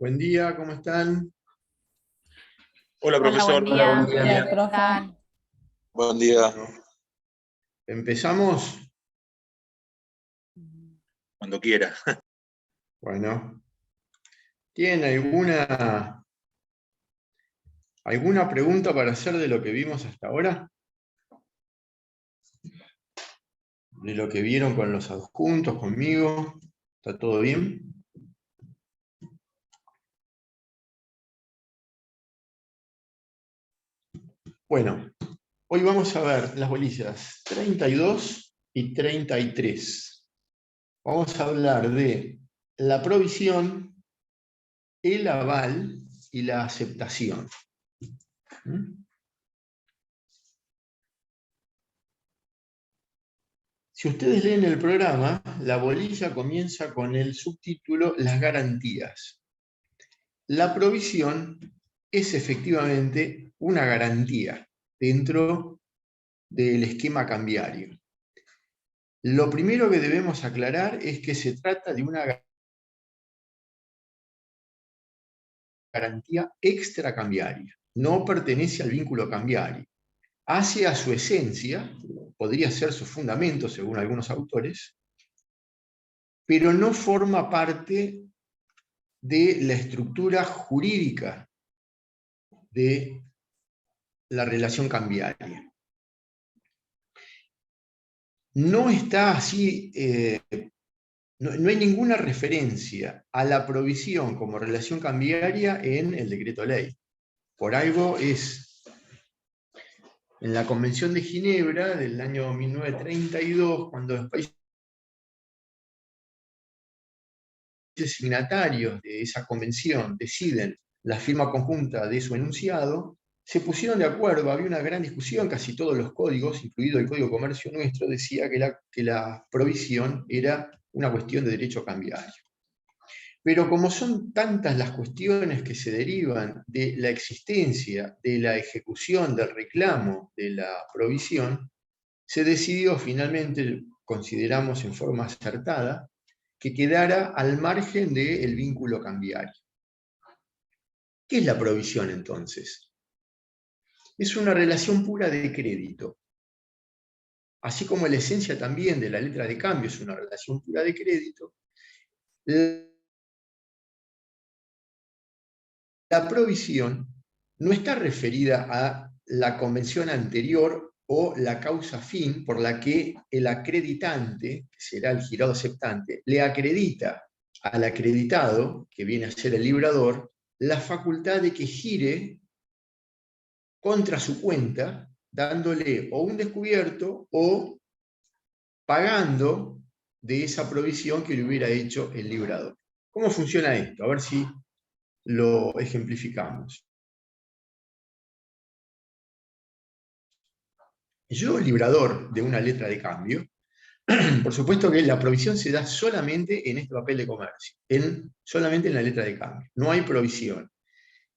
Buen día, ¿cómo están? Hola, Hola, buen profesor. Hola, buen día. día. ¿Qué Profe. tal? Buen día. Bueno, ¿empezamos? Cuando quiera. Bueno, ¿tienen alguna pregunta para hacer de lo que vimos hasta ahora? ¿De lo que vieron con los adjuntos, conmigo? ¿Está todo bien? Bueno, hoy vamos a ver las bolillas 32 y 33. Vamos a hablar de la provisión, el aval y la aceptación. ¿Mm? Si ustedes leen el programa, la bolilla comienza con el subtítulo Las garantías. La provisión es efectivamente una garantía dentro del esquema cambiario. Lo primero que debemos aclarar es que se trata de una garantía extracambiaria, no pertenece al vínculo cambiario. Hace a su esencia, podría ser su fundamento según algunos autores, pero no forma parte de la estructura jurídica de la relación cambiaria. No está así, no hay ninguna referencia a la provisión como relación cambiaria en el decreto ley. Por algo es en la Convención de Ginebra del año 1932, cuando los países signatarios de esa convención deciden la firma conjunta de su enunciado, se pusieron de acuerdo, había una gran discusión, casi todos los códigos, incluido el Código de Comercio nuestro, decía que la provisión era una cuestión de derecho cambiario. Pero como son tantas las cuestiones que se derivan de la existencia, de la ejecución, del reclamo, de la provisión, se decidió finalmente, consideramos en forma acertada, que quedara al margen del vínculo cambiario. ¿Qué es la provisión entonces? Es una relación pura de crédito. Así como la esencia también de la letra de cambio es una relación pura de crédito, la provisión no está referida a la convención anterior o la causa fin por la que el acreditante, que será el girado aceptante, le acredita al acreditado, que viene a ser el librador, la facultad de que gire contra su cuenta, dándole o un descubierto o pagando de esa provisión que le hubiera hecho el librador. ¿Cómo funciona esto? A ver si lo ejemplificamos. Yo, librador de una letra de cambio, por supuesto que la provisión se da solamente en este papel de comercio, solamente en la letra de cambio. No hay provisión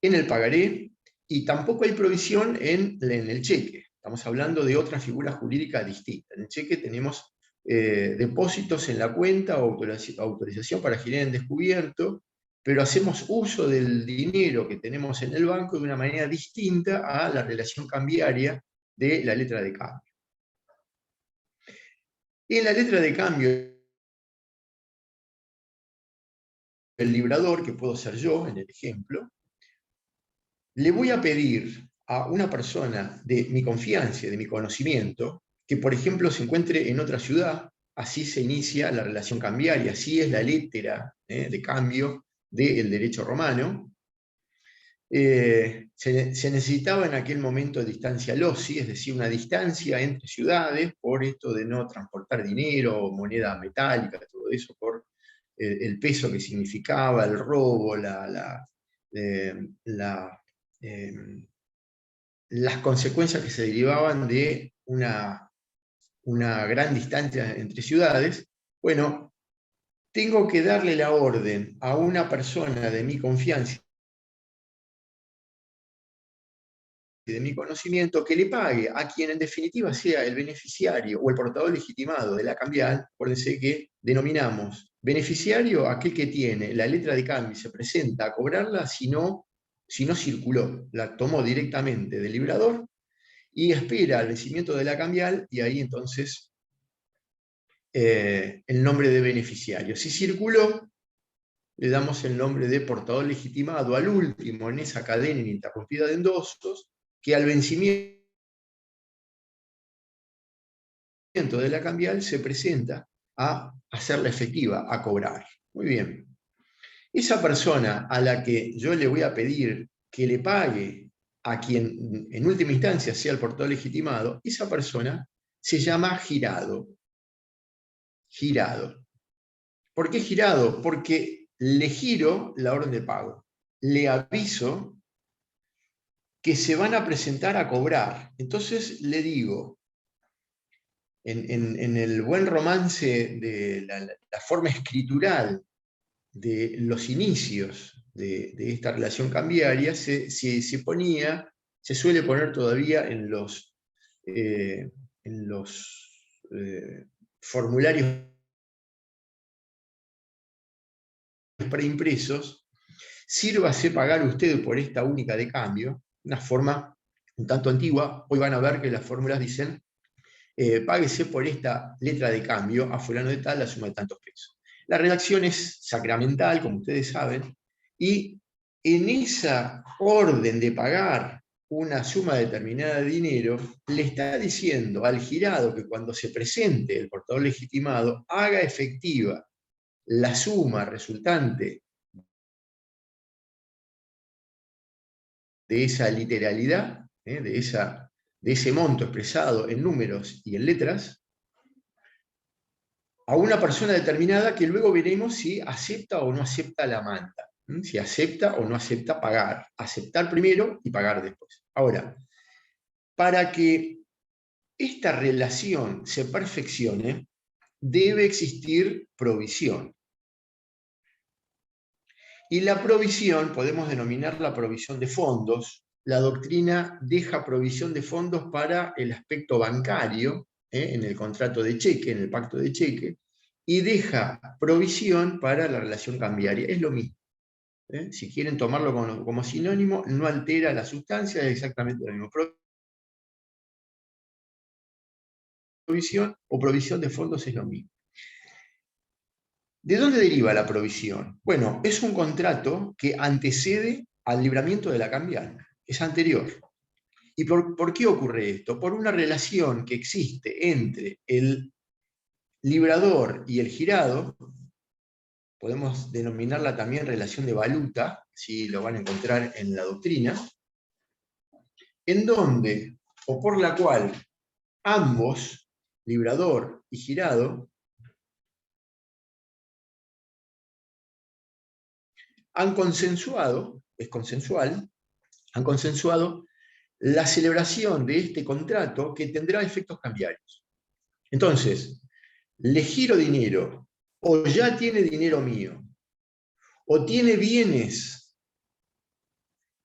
en el pagaré y tampoco hay provisión en el cheque. Estamos hablando de otra figura jurídica distinta. En el cheque tenemos depósitos en la cuenta o autorización para girar en descubierto, pero hacemos uso del dinero que tenemos en el banco de una manera distinta a la relación cambiaria de la letra de cambio. En la letra de cambio, el librador, que puedo ser yo en el ejemplo, le voy a pedir a una persona de mi confianza, de mi conocimiento, que por ejemplo se encuentre en otra ciudad, así se inicia la relación cambiaria, así es la letra de cambio del derecho romano. Se necesitaba en aquel momento distancia loci, es decir, una distancia entre ciudades, por esto de no transportar dinero, moneda metálica, todo eso, por el peso que significaba, el robo, las consecuencias que se derivaban de una gran distancia entre ciudades. Bueno, tengo que darle la orden a una persona de mi confianza y de mi conocimiento que le pague a quien en definitiva sea el beneficiario o el portador legitimado de la cambial. Acuérdense que denominamos beneficiario aquel que tiene la letra de cambio y se presenta a cobrarla si no circuló, la tomó directamente del librador y espera el vencimiento de la cambial y ahí entonces el nombre de beneficiario. Si circuló, le damos el nombre de portador legitimado al último en esa cadena ininterrumpida de endosos, que al vencimiento de la cambial se presenta a hacerla efectiva, a cobrar. Muy bien. Esa persona a la que yo le voy a pedir que le pague a quien en última instancia sea el portador legitimado, esa persona se llama girado. Girado. ¿Por qué girado? Porque le giro la orden de pago. Le aviso que se van a presentar a cobrar. Entonces le digo, en el buen romance de la forma escritural de los inicios de esta relación cambiaria, se suele poner todavía en los formularios preimpresos, sírvase pagar usted por esta única de cambio, una forma un tanto antigua. Hoy van a ver que las fórmulas dicen, páguese por esta letra de cambio a fulano de tal la suma de tantos pesos. La redacción es sacramental, como ustedes saben, y en esa orden de pagar una suma determinada de dinero, le está diciendo al girado que cuando se presente el portador legitimado, haga efectiva la suma resultante de esa literalidad, de ese monto expresado en números y en letras, a una persona determinada que luego veremos si acepta o no acepta la manta, si acepta o no acepta pagar. Aceptar primero y pagar después. Ahora, para que esta relación se perfeccione, debe existir provisión. Y la provisión, podemos denominarla provisión de fondos. La doctrina deja provisión de fondos para el aspecto bancario, en el contrato de cheque, en el pacto de cheque, y deja provisión para la relación cambiaria. Es lo mismo. Si quieren tomarlo como sinónimo, no altera la sustancia, es exactamente lo mismo. Provisión o provisión de fondos es lo mismo. ¿De dónde deriva la provisión? Bueno, es un contrato que antecede al libramiento de la cambial, es anterior. ¿Y por qué ocurre esto? Por una relación que existe entre el librador y el girado, podemos denominarla también relación de valuta, si lo van a encontrar en la doctrina, en donde, o por la cual, ambos, librador y girado, han consensuado, es consensual, han consensuado la celebración de este contrato que tendrá efectos cambiarios. Entonces, le giro dinero, o ya tiene dinero mío, o tiene bienes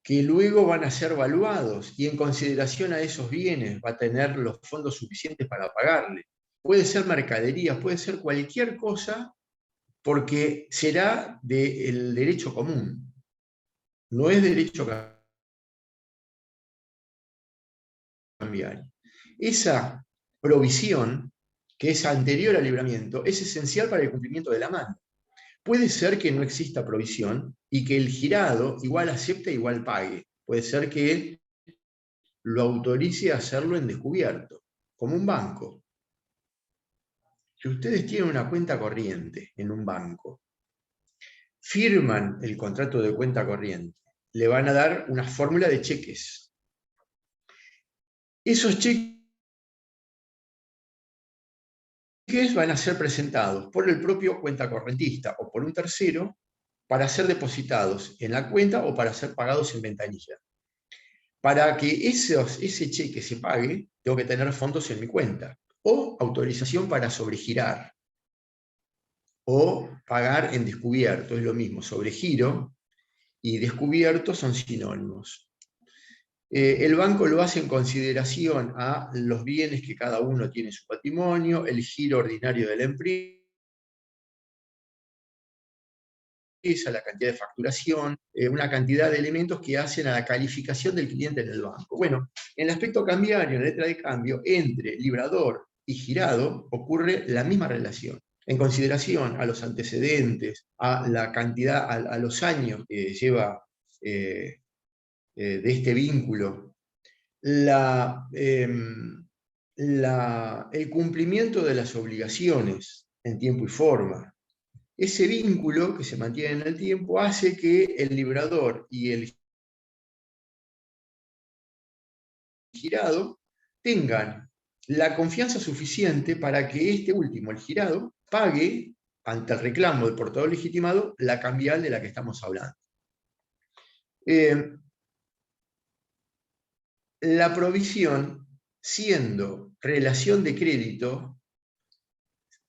que luego van a ser valuados y en consideración a esos bienes va a tener los fondos suficientes para pagarle. Puede ser mercadería, puede ser cualquier cosa, porque será del derecho común, no es derecho cambiario. Esa provisión, que es anterior al libramiento, es esencial para el cumplimiento de la manda. Puede ser que no exista provisión y que el girado igual acepte, igual pague. Puede ser que él lo autorice a hacerlo en descubierto, como un banco. Si ustedes tienen una cuenta corriente en un banco, firman el contrato de cuenta corriente, le van a dar una fórmula de cheques. Esos cheques van a ser presentados por el propio cuentacorrentista o por un tercero para ser depositados en la cuenta o para ser pagados en ventanilla. Para que ese cheque se pague, tengo que tener fondos en mi cuenta o autorización para sobregirar o pagar en descubierto, es lo mismo, sobregiro y descubierto son sinónimos. El banco lo hace en consideración a los bienes que cada uno tiene en su patrimonio, el giro ordinario de la empresa, la cantidad de facturación, una cantidad de elementos que hacen a la calificación del cliente en el banco. Bueno, en el aspecto cambiario, en la letra de cambio, entre librador y girado ocurre la misma relación. En consideración a los antecedentes, a la cantidad, a los años que lleva de este vínculo, el cumplimiento de las obligaciones en tiempo y forma. Ese vínculo que se mantiene en el tiempo hace que el librador y el girado tengan la confianza suficiente para que este último, el girado, pague ante el reclamo del portador legitimado la cambial de la que estamos hablando. La provisión, siendo relación de crédito,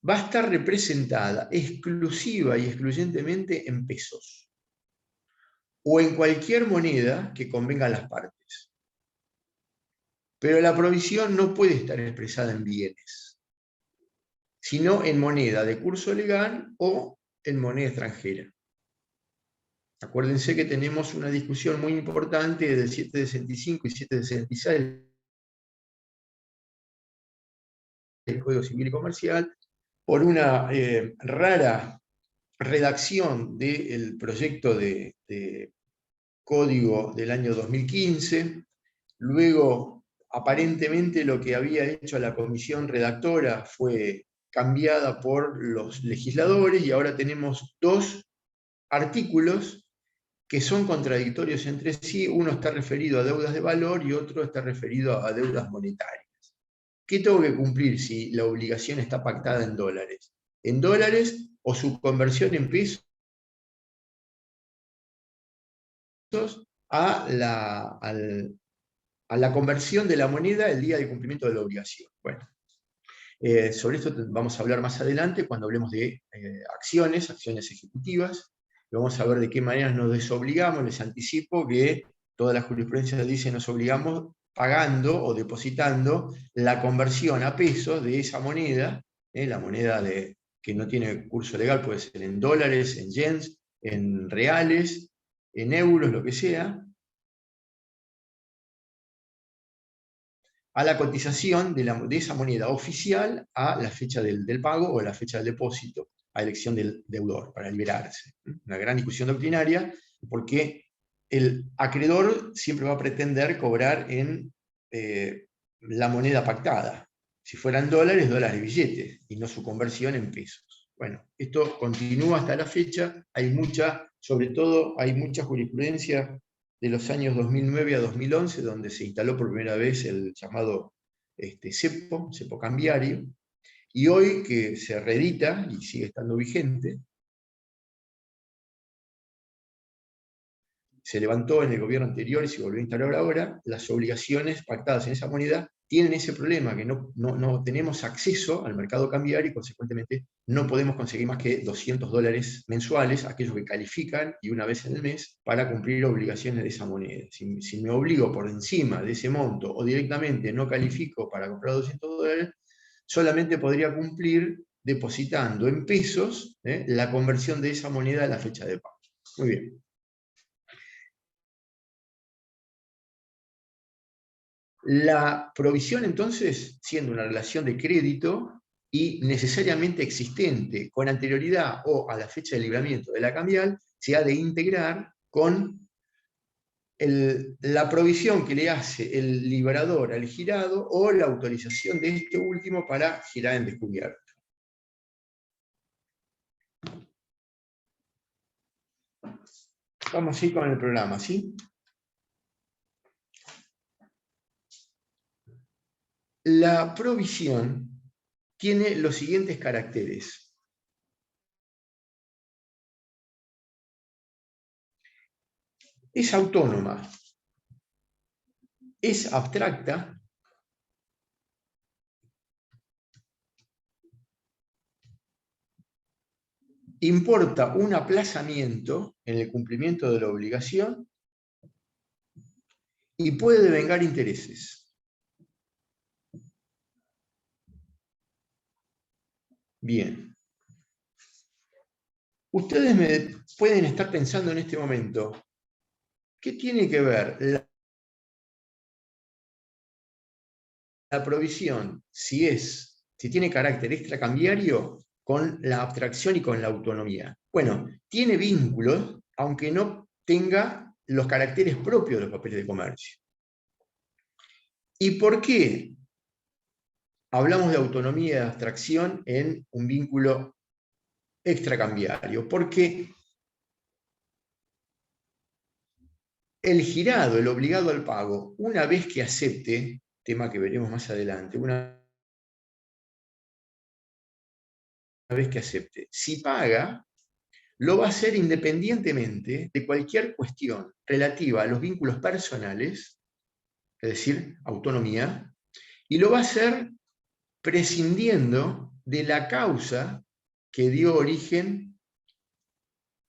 va a estar representada exclusiva y excluyentemente en pesos o en cualquier moneda que convenga a las partes. Pero la provisión no puede estar expresada en bienes, sino en moneda de curso legal o en moneda extranjera. Acuérdense que tenemos una discusión muy importante del 765 y 766 del Código Civil y Comercial por una rara redacción del proyecto de código del año 2015. Luego, aparentemente, lo que había hecho la comisión redactora fue cambiada por los legisladores y ahora tenemos dos artículos que son contradictorios entre sí. Uno está referido a deudas de valor y otro está referido a deudas monetarias. ¿Qué tengo que cumplir si la obligación está pactada en dólares? ¿En dólares o su conversión en pesos a la conversión de la moneda el día de cumplimiento de la obligación? Bueno, sobre esto vamos a hablar más adelante cuando hablemos de acciones ejecutivas. Vamos a ver de qué manera nos desobligamos. Les anticipo que toda la jurisprudencia dice nos obligamos pagando o depositando la conversión a pesos de esa moneda, la moneda que no tiene curso legal, puede ser en dólares, en yens, en reales, en euros, lo que sea, a la cotización de esa moneda oficial a la fecha del pago o la fecha del depósito, a elección del deudor, para liberarse. Una gran discusión doctrinaria, porque el acreedor siempre va a pretender cobrar en la moneda pactada. Si fueran dólares, dólares billetes, y no su conversión en pesos. Bueno, esto continúa hasta la fecha, sobre todo hay mucha jurisprudencia de los años 2009 a 2011, donde se instaló por primera vez el llamado cepo cambiario, y hoy que se reedita y sigue estando vigente, se levantó en el gobierno anterior y se volvió a instalar ahora, las obligaciones pactadas en esa moneda tienen ese problema, que no tenemos acceso al mercado cambiario y consecuentemente no podemos conseguir más que $200 mensuales, aquellos que califican, y una vez en el mes, para cumplir obligaciones de esa moneda. Si me obligo por encima de ese monto o directamente no califico para comprar $200, solamente podría cumplir depositando en pesos la conversión de esa moneda a la fecha de pago. Muy bien. La provisión, entonces, siendo una relación de crédito y necesariamente existente con anterioridad o a la fecha de libramiento de la cambial, se ha de integrar con la provisión que le hace el librador al girado o la autorización de este último para girar en descubierto. Vamos a ir con el programa, ¿sí? La provisión tiene los siguientes caracteres. Es autónoma, es abstracta, importa un aplazamiento en el cumplimiento de la obligación y puede devengar intereses. Bien. Ustedes pueden estar pensando en este momento, ¿qué tiene que ver la provisión, si tiene carácter extracambiario, con la abstracción y con la autonomía? Bueno, tiene vínculos, aunque no tenga los caracteres propios de los papeles de comercio. ¿Y por qué hablamos de autonomía y de abstracción en un vínculo extracambiario? Porque el girado, el obligado al pago, una vez que acepte, tema que veremos más adelante, una vez que acepte, si paga, lo va a hacer independientemente de cualquier cuestión relativa a los vínculos personales, es decir, autonomía, y lo va a hacer prescindiendo de la causa que dio origen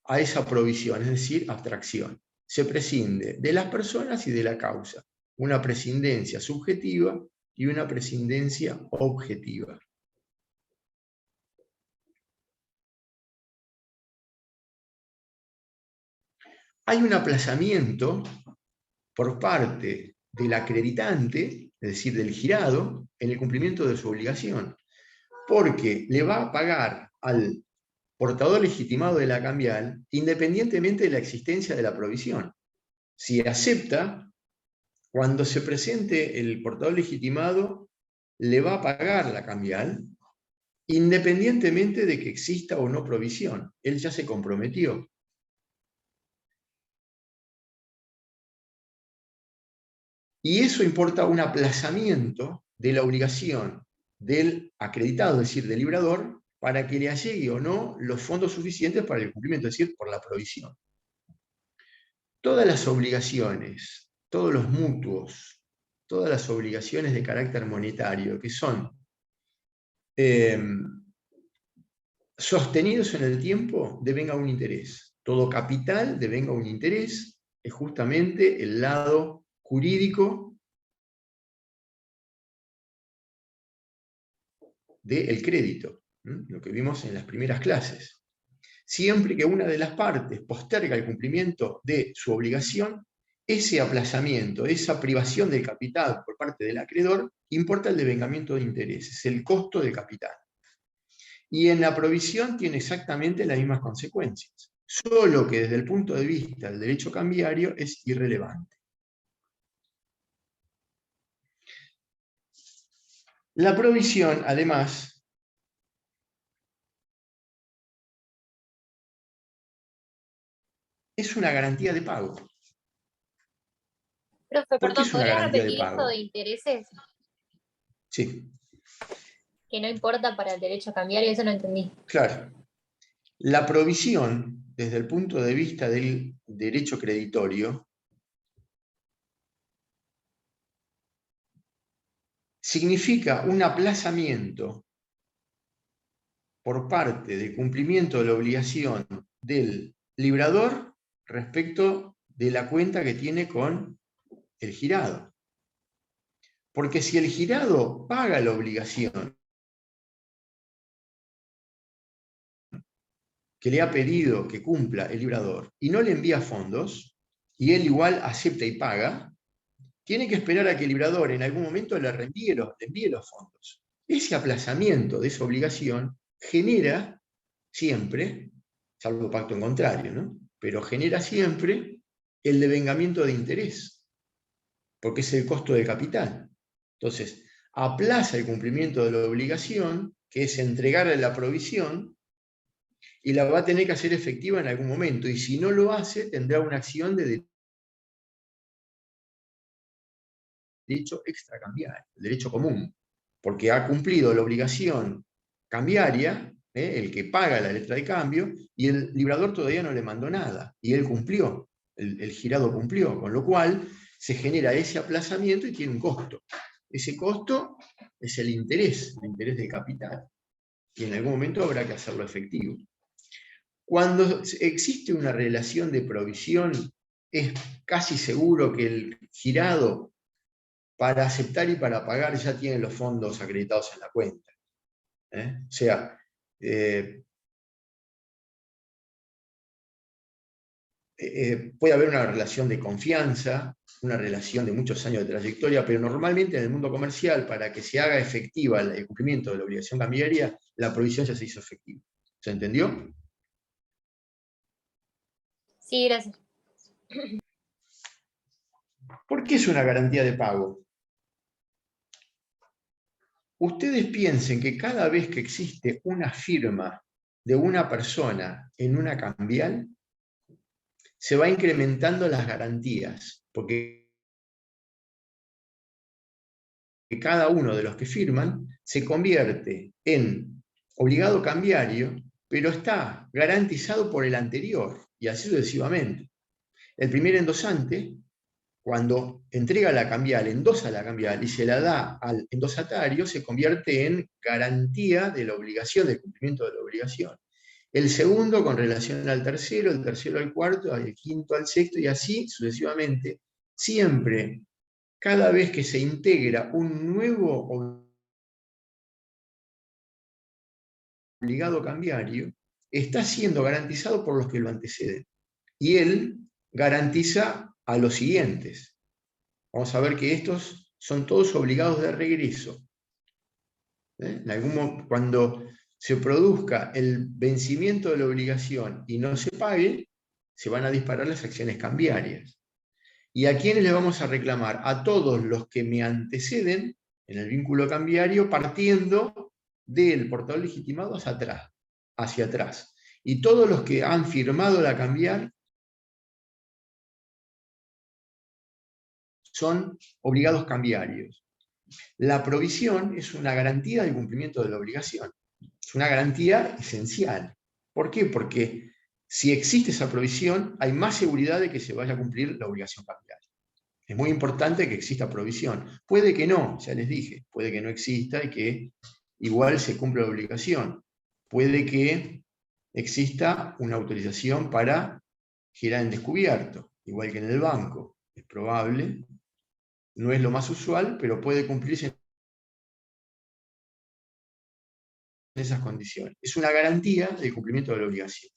a esa provisión, es decir, abstracción. Se prescinde de las personas y de la causa. Una prescindencia subjetiva y una prescindencia objetiva. Hay un aplazamiento por parte del acreditante, es decir, del girado, en el cumplimiento de su obligación, porque le va a pagar al portador legitimado de la cambial independientemente de la existencia de la provisión. Si acepta, cuando se presente el portador legitimado, le va a pagar la cambial independientemente de que exista o no provisión. Él ya se comprometió. Y eso importa un aplazamiento de la obligación del acreditado, es decir, del librador, para que le allegue o no los fondos suficientes para el cumplimiento, es decir, por la provisión. Todas las obligaciones, todos los mutuos, todas las obligaciones de carácter monetario que son sostenidos en el tiempo, devenga un interés. Todo capital devenga un interés, es justamente el lado jurídico del crédito, lo que vimos en las primeras clases. Siempre que una de las partes posterga el cumplimiento de su obligación, ese aplazamiento, esa privación del capital por parte del acreedor, importa el devengamiento de intereses, el costo del capital. Y en la provisión tiene exactamente las mismas consecuencias, solo que desde el punto de vista del derecho cambiario es irrelevante. La provisión, además, es una garantía de pago. Profe, ¿Por qué perdón, es una ¿podría garantía de repetir esto de pago? intereses? Sí, Que no importa para el derecho cambiario, eso no entendí. claro. La provisión, desde el punto de vista del derecho creditorio, significa un aplazamiento por parte del cumplimiento de la obligación del librador respecto de la cuenta que tiene con el girado. Porque si el girado paga la obligación que le ha pedido que cumpla el librador y no le envía fondos, y él igual acepta y paga, tiene que esperar a que el librador en algún momento le envíe los fondos. Ese aplazamiento de esa obligación genera siempre, salvo pacto en contrario, ¿no? Pero genera siempre el devengamiento de interés, porque es el costo de capital. Entonces, aplaza el cumplimiento de la obligación, que es entregarle la provisión, y la va a tener que hacer efectiva en algún momento. Y si no lo hace, tendrá una acción de derecho extracambiario, el derecho común, porque ha cumplido la obligación cambiaria, el que paga la letra de cambio, y el librador todavía no le mandó nada, y él cumplió, el girado cumplió, con lo cual se genera ese aplazamiento y tiene un costo. Ese costo es el interés del capital, y en algún momento habrá que hacerlo efectivo. Cuando existe una relación de provisión, es casi seguro que el girado, para aceptar y para pagar, ya tiene los fondos acreditados en la cuenta. O sea, puede haber una relación de confianza, una relación de muchos años de trayectoria, pero normalmente en el mundo comercial, para que se haga efectiva el cumplimiento de la obligación cambiaria, la provisión ya se hizo efectiva. ¿Se entendió? Sí, gracias. ¿Por qué es una garantía de pago? Ustedes piensen que cada vez que existe una firma de una persona en una cambial, se va incrementando las garantías, porque cada uno de los que firman se convierte en obligado cambiario, pero está garantizado por el anterior, y así sucesivamente. El primer endosante, cuando entrega la cambial, endosa la cambial y se la da al endosatario, se convierte en garantía de la obligación, del cumplimiento de la obligación. El segundo con relación al tercero, el tercero al cuarto, el quinto al sexto, y así sucesivamente. Siempre, cada vez que se integra un nuevo obligado cambiario, está siendo garantizado por los que lo anteceden. Y él garantiza a los siguientes. Vamos a ver que estos son todos obligados de regreso. Cuando se produzca el vencimiento de la obligación y no se pague, se van a disparar las acciones cambiarias. ¿Y a quiénes le vamos a reclamar? A todos los que me anteceden en el vínculo cambiario, partiendo del portador legitimado hacia atrás. Y todos los que han firmado la cambiar son obligados cambiarios. La provisión es una garantía del cumplimiento de la obligación. Es una garantía esencial. ¿Por qué? Porque si existe esa provisión, hay más seguridad de que se vaya a cumplir la obligación cambiaria. Es muy importante que exista provisión. Puede que no, ya les dije, puede que no exista y que igual se cumpla la obligación. Puede que exista una autorización para girar en descubierto, igual que en el banco. Es probable, no es lo más usual, pero puede cumplirse en esas condiciones. Es una garantía del cumplimiento de la obligación.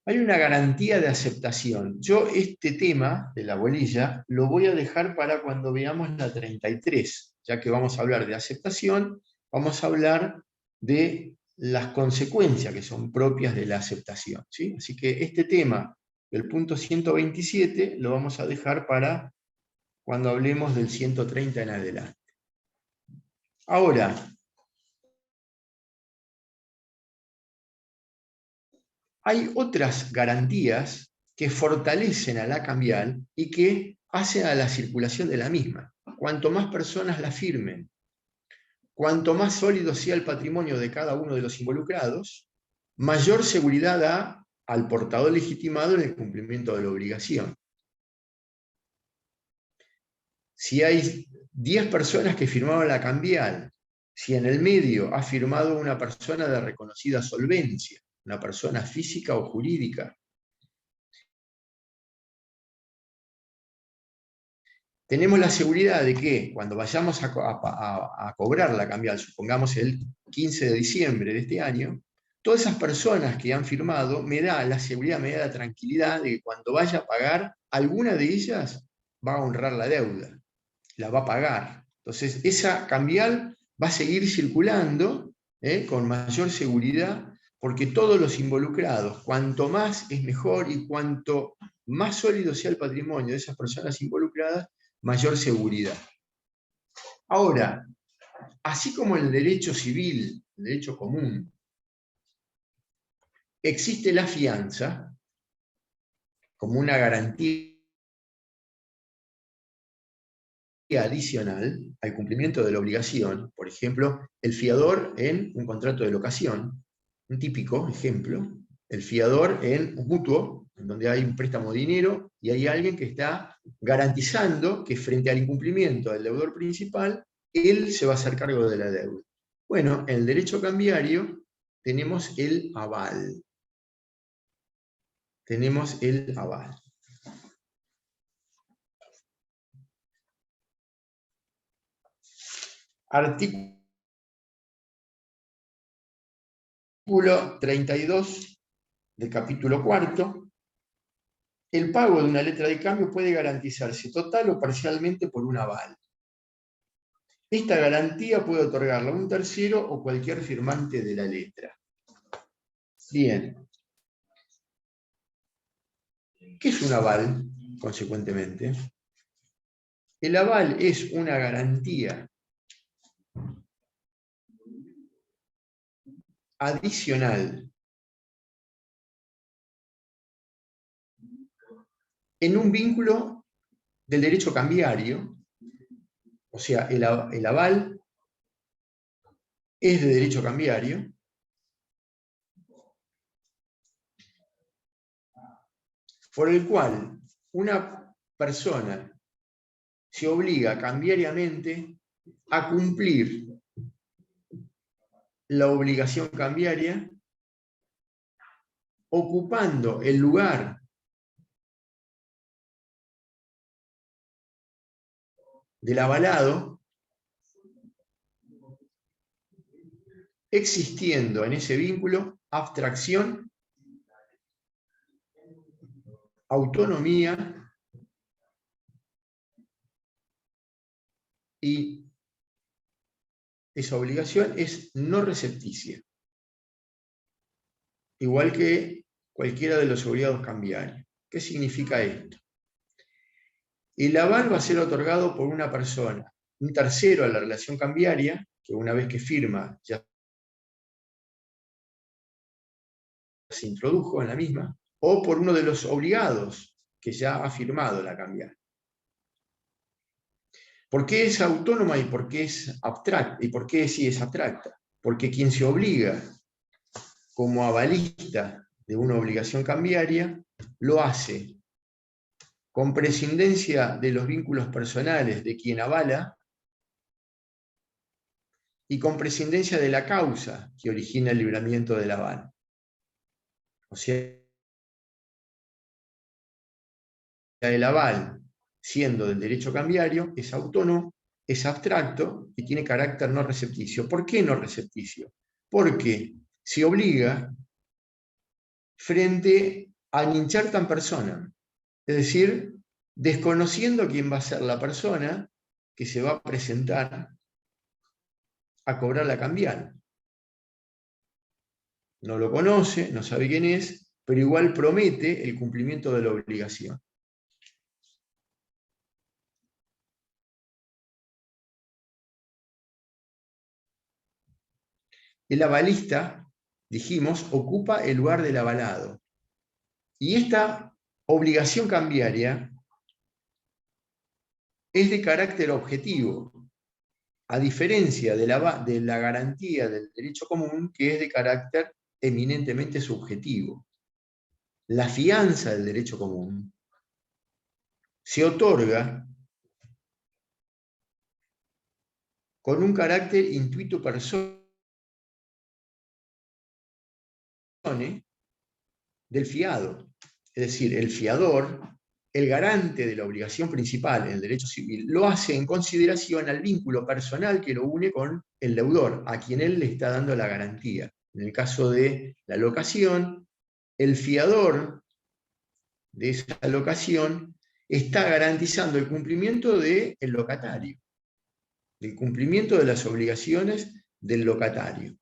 Hay una garantía de aceptación. Yo este tema de la bolilla lo voy a dejar para cuando veamos la 33, ya que vamos a hablar de aceptación, vamos a hablar de las consecuencias que son propias de la aceptación, ¿sí? Así que este tema del punto 127 lo vamos a dejar para cuando hablemos del 130 en adelante. Ahora, hay otras garantías que fortalecen a la cambial y que hacen a la circulación de la misma. Cuanto más personas la firmen, cuanto más sólido sea el patrimonio de cada uno de los involucrados, mayor seguridad da al portador legitimado en el cumplimiento de la obligación. Si hay 10 personas que firmaron la cambial, si en el medio ha firmado una persona de reconocida solvencia, una persona física o jurídica, tenemos la seguridad de que cuando vayamos a cobrar la cambial, supongamos el 15 de diciembre de este año, todas esas personas que han firmado me da la seguridad, me da la tranquilidad de que cuando vaya a pagar, alguna de ellas va a honrar la deuda, la va a pagar. Entonces, esa cambial va a seguir circulando con mayor seguridad, porque todos los involucrados, cuanto más es mejor y cuanto más sólido sea el patrimonio de esas personas involucradas, mayor seguridad. Ahora, así como en el derecho civil, el derecho común, existe la fianza como una garantía adicional al cumplimiento de la obligación. Por ejemplo, el fiador en un contrato de locación, un típico ejemplo, el fiador en un mutuo, en donde hay un préstamo de dinero y hay alguien que está garantizando que frente al incumplimiento del deudor principal, él se va a hacer cargo de la deuda. Bueno, en el derecho cambiario tenemos el aval. Tenemos el aval. Artículo 32 del capítulo 4. El pago de una letra de cambio puede garantizarse total o parcialmente por un aval. Esta garantía puede otorgarla un tercero o cualquier firmante de la letra. Bien. ¿Qué es un aval, consecuentemente? El aval es una garantía adicional en un vínculo del derecho cambiario. O sea, el aval es de derecho cambiario, por el cual una persona se obliga cambiariamente a cumplir la obligación cambiaria ocupando el lugar del avalado, existiendo en ese vínculo abstracción, autonomía y esa obligación es no recepticia, igual que cualquiera de los obligados cambiarios. ¿Qué significa esto? El aval va a ser otorgado por una persona, un tercero a la relación cambiaria, que una vez que firma ya se introdujo en la misma, o por uno de los obligados que ya ha firmado la cambiaria. ¿Por qué es autónoma y por qué es abstracta? ¿Y por qué sí es abstracta? Porque quien se obliga como avalista de una obligación cambiaria lo hace con prescindencia de los vínculos personales de quien avala y con prescindencia de la causa que origina el libramiento del aval. O sea, el aval, siendo del derecho cambiario, es autónomo, es abstracto y tiene carácter no recepticio. ¿Por qué no recepticio? Porque se obliga frente a incerta persona, es decir, desconociendo quién va a ser la persona que se va a presentar a cobrar la cambial. No lo conoce, no sabe quién es, pero igual promete el cumplimiento de la obligación. El avalista, dijimos, ocupa el lugar del avalado. Y esta obligación cambiaria es de carácter objetivo, a diferencia de la garantía del derecho común, que es de carácter eminentemente subjetivo. La fianza del derecho común se otorga con un carácter intuito personae del fiado. Es decir, el fiador, el garante de la obligación principal en el derecho civil, lo hace en consideración al vínculo personal que lo une con el deudor, a quien él le está dando la garantía. En el caso de la locación, el fiador de esa locación está garantizando el cumplimiento del locatario, el cumplimiento de las obligaciones del locatario.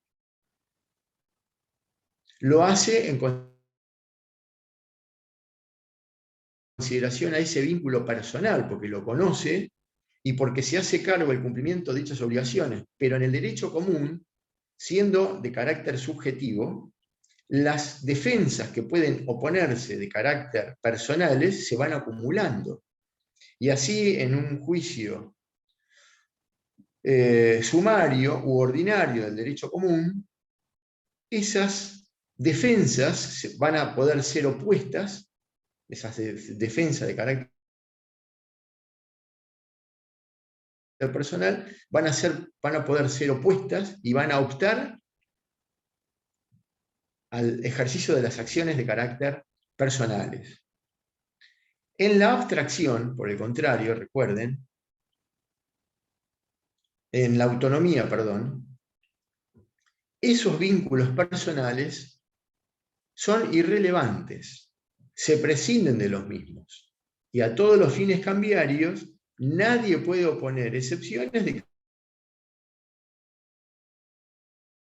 Lo hace en consideración a ese vínculo personal, porque lo conoce y porque se hace cargo del cumplimiento de dichas obligaciones. Pero en el derecho común, siendo de carácter subjetivo, las defensas que pueden oponerse de carácter personales se van acumulando. Y así en un juicio sumario u ordinario del derecho común, esas defensas van a poder ser opuestas, esas defensas de carácter personal van a poder ser opuestas y van a optar al ejercicio de las acciones de carácter personales. En la abstracción, por el contrario, recuerden, en la autonomía, perdón, esos vínculos personales son irrelevantes, se prescinden de los mismos. Y a todos los fines cambiarios, nadie puede oponer excepciones de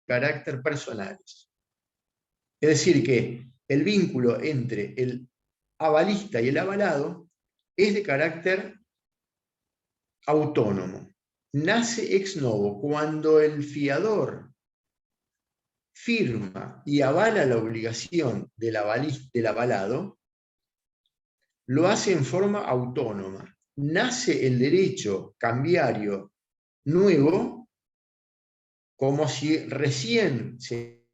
carácter personales. Es decir, que el vínculo entre el avalista y el avalado es de carácter autónomo. Nace ex novo cuando el fiador firma y avala la obligación del avalado, lo hace en forma autónoma. Nace el derecho cambiario nuevo como si recién se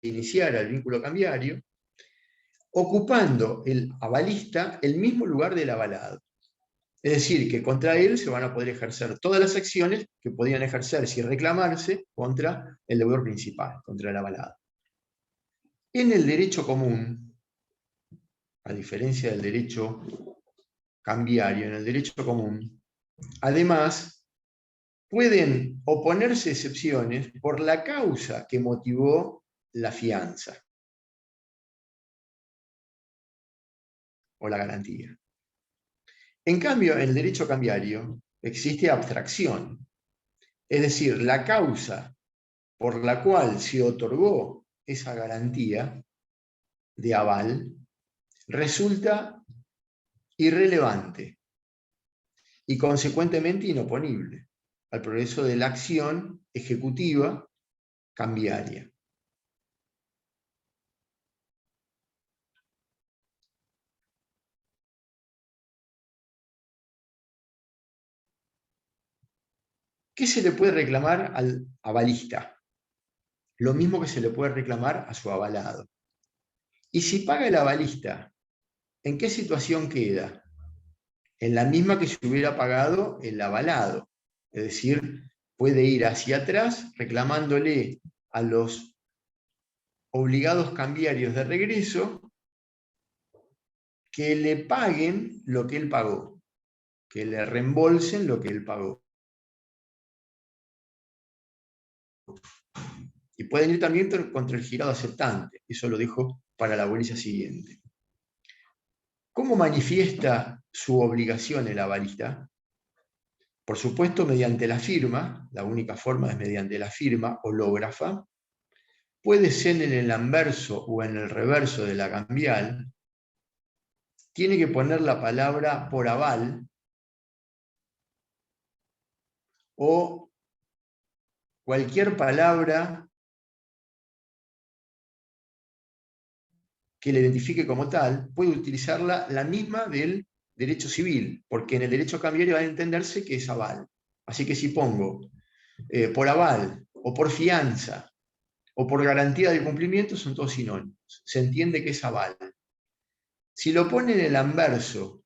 iniciara el vínculo cambiario, ocupando el avalista el mismo lugar del avalado. Es decir, que contra él se van a poder ejercer todas las acciones que podían ejercerse y reclamarse contra el deudor principal, contra el avalado. En el derecho común, a diferencia del derecho cambiario, en el derecho común, además, pueden oponerse excepciones por la causa que motivó la fianza o la garantía. En cambio, en el derecho cambiario existe abstracción, es decir, la causa por la cual se otorgó esa garantía de aval resulta irrelevante y consecuentemente inoponible al progreso de la acción ejecutiva cambiaria. ¿Qué se le puede reclamar al avalista? Lo mismo que se le puede reclamar a su avalado. Y si paga el avalista, ¿en qué situación queda? En la misma que se hubiera pagado el avalado. Es decir, puede ir hacia atrás reclamándole a los obligados cambiarios de regreso que le paguen lo que él pagó, que le reembolsen lo que él pagó. Y pueden ir también contra el girado aceptante. Eso lo dejo para la bolilla siguiente. ¿Cómo manifiesta su obligación el avalista? Por supuesto, mediante la firma. La única forma es mediante la firma hológrafa. Puede ser en el anverso o en el reverso de la cambial. Tiene que poner la palabra por aval o cualquier palabra que le identifique como tal. Puede utilizarla la misma del derecho civil, porque en el derecho cambiario va a entenderse que es aval. Así que si pongo por aval o por fianza o por garantía de cumplimiento, son todos sinónimos. Se entiende que es aval. Si lo pone en el anverso,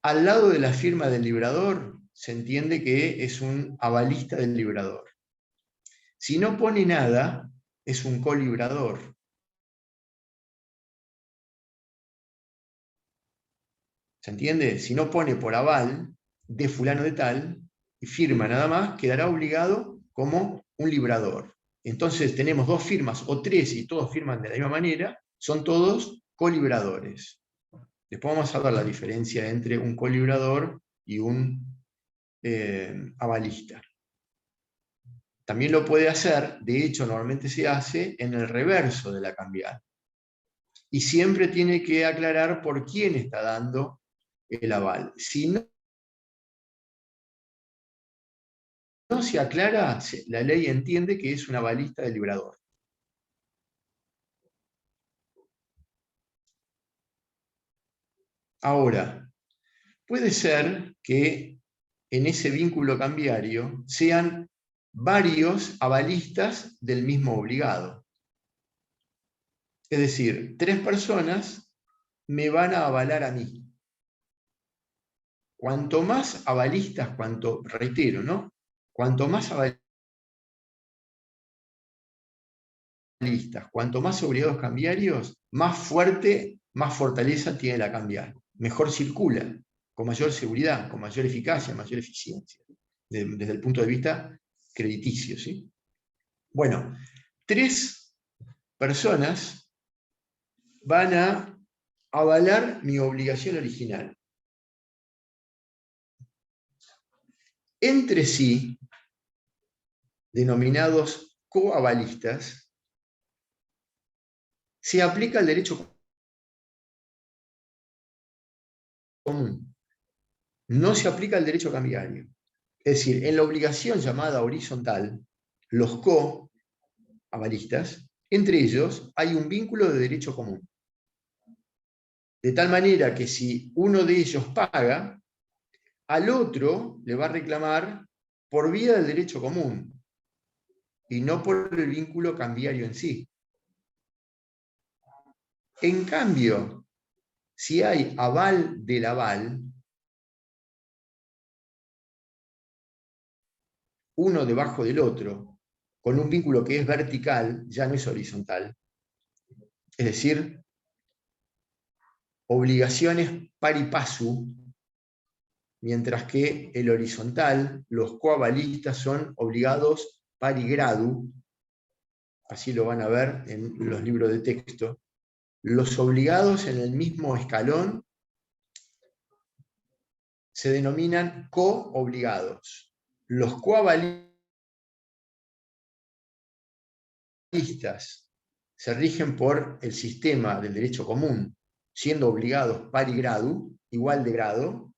al lado de la firma del librador, se entiende que es un avalista del librador. Si no pone nada, es un colibrador. ¿Se entiende? Si no pone por aval de fulano de tal y firma nada más, quedará obligado como un librador. Entonces tenemos dos firmas o tres y todos firman de la misma manera, son todos colibradores. Después vamos a ver la diferencia entre un colibrador y un avalista. También lo puede hacer, de hecho normalmente se hace en el reverso de la cambial. Y siempre tiene que aclarar por quién está dando el aval. Si no se aclara, la ley entiende que es un avalista del librador. Ahora, puede ser que en ese vínculo cambiario sean varios avalistas del mismo obligado. Es decir, 3 personas me van a avalar a mí. Cuanto más avalistas, reitero, ¿no? Cuanto más avalistas, cuanto más obligados cambiarios, más fuerte, más fortaleza tiene la cambial. Mejor circula, con mayor seguridad, con mayor eficacia, mayor eficiencia, desde el punto de vista crediticio, ¿sí? Bueno, 3 personas van a avalar mi obligación original. Entre sí, denominados coavalistas, se aplica el derecho común. No se aplica el derecho cambiario. Es decir, en la obligación llamada horizontal, los coavalistas, entre ellos hay un vínculo de derecho común. De tal manera que si uno de ellos paga, al otro le va a reclamar por vía del derecho común y no por el vínculo cambiario en sí. En cambio, si hay aval del aval, uno debajo del otro, con un vínculo que es vertical, ya no es horizontal. Es decir, obligaciones pari passu, mientras que el horizontal, los coavalistas son obligados pari gradu, así lo van a ver en los libros de texto. Los obligados en el mismo escalón se denominan co-obligados. Los coavalistas se rigen por el sistema del derecho común, siendo obligados pari gradu, igual de grado,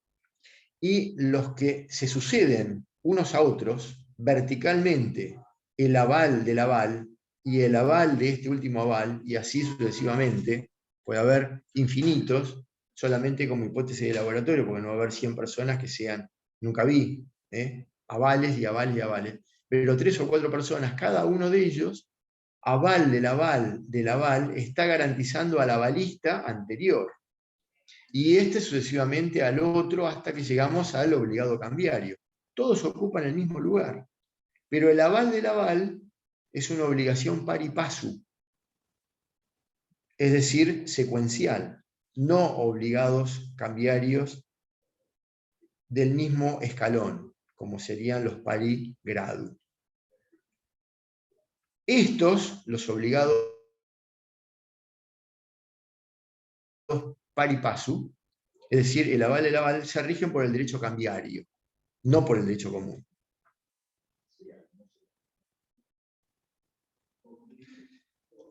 y los que se suceden unos a otros verticalmente, el aval del aval y el aval de este último aval, y así sucesivamente, puede haber infinitos, solamente como hipótesis de laboratorio, porque no va a haber 100 personas que sean, nunca vi, avales y avales y avales, pero 3 o 4 personas, cada uno de ellos, aval del aval, está garantizando al avalista anterior. y este sucesivamente al otro hasta que llegamos al obligado cambiario. Todos ocupan el mismo lugar, pero el aval del aval es una obligación pari passu, es decir, secuencial, no obligados cambiarios del mismo escalón, como serían los pari gradu. Estos, los obligados pari passu, es decir, el aval, se rigen por el derecho cambiario, no por el derecho común.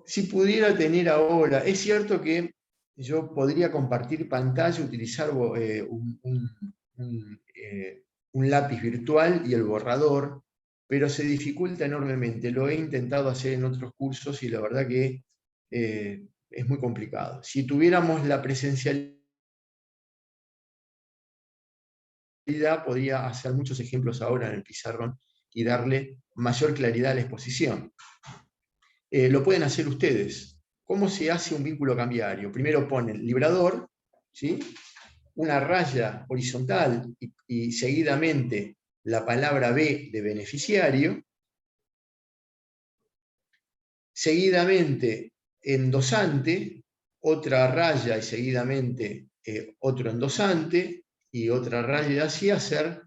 Si pudiera tener ahora, es cierto que yo podría compartir pantalla, utilizar un lápiz virtual y el borrador, pero se dificulta enormemente. Lo he intentado hacer en otros cursos y la verdad que es muy complicado. Si tuviéramos la presencialidad, podría hacer muchos ejemplos ahora en el pizarrón y darle mayor claridad a la exposición. Lo pueden hacer ustedes. ¿Cómo se hace un vínculo cambiario? Primero ponen librador, ¿sí? Una raya horizontal y seguidamente la palabra B de beneficiario, seguidamente endosante, otra raya y seguidamente otro endosante y otra raya y así hacer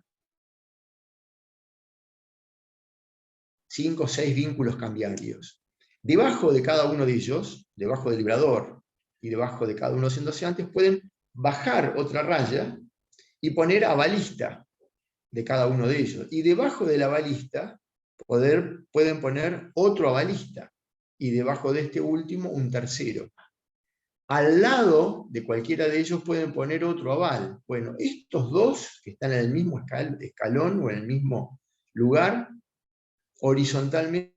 5 o 6 vínculos cambiarios. Debajo de cada uno de ellos, debajo del librador y debajo de cada uno de los endosанtes, pueden bajar otra raya y poner avalista de cada uno de ellos. Y debajo de la avalista pueden poner otro avalista. Y debajo de este último, un tercero. Al lado de cualquiera de ellos pueden poner otro aval. Bueno, estos dos, que están en el mismo escalón o en el mismo lugar, horizontalmente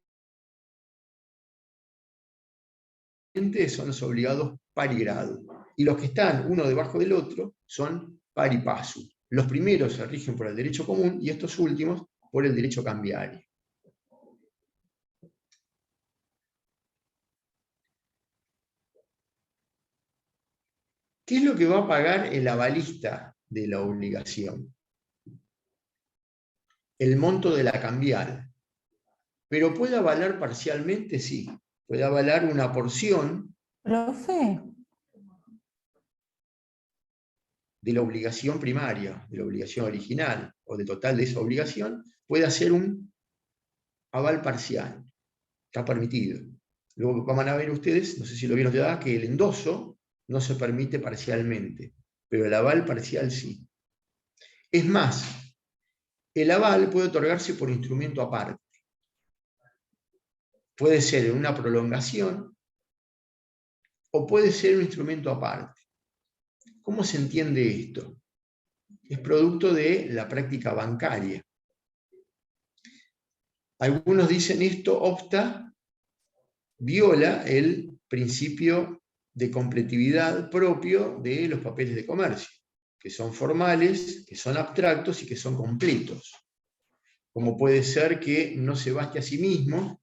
son los obligados pari gradu. Y los que están uno debajo del otro son pari passu. Los primeros se rigen por el derecho común y estos últimos por el derecho cambiario. ¿Qué es lo que va a pagar el avalista de la obligación? El monto de la cambial. Pero puede avalar parcialmente, sí. Puede avalar una porción Profe, de la obligación primaria, de la obligación original, o de total de esa obligación, puede hacer un aval parcial. Está permitido. Luego van a ver ustedes, no sé si lo vieron ya, que el endoso no se permite parcialmente, pero el aval parcial sí. Es más, el aval puede otorgarse por instrumento aparte. Puede ser en una prolongación o puede ser un instrumento aparte. ¿Cómo se entiende esto? Es producto de la práctica bancaria. Algunos dicen esto viola el principio de completividad propio de los papeles de comercio, que son formales, que son abstractos y que son completos. Como puede ser que no se baste a sí mismo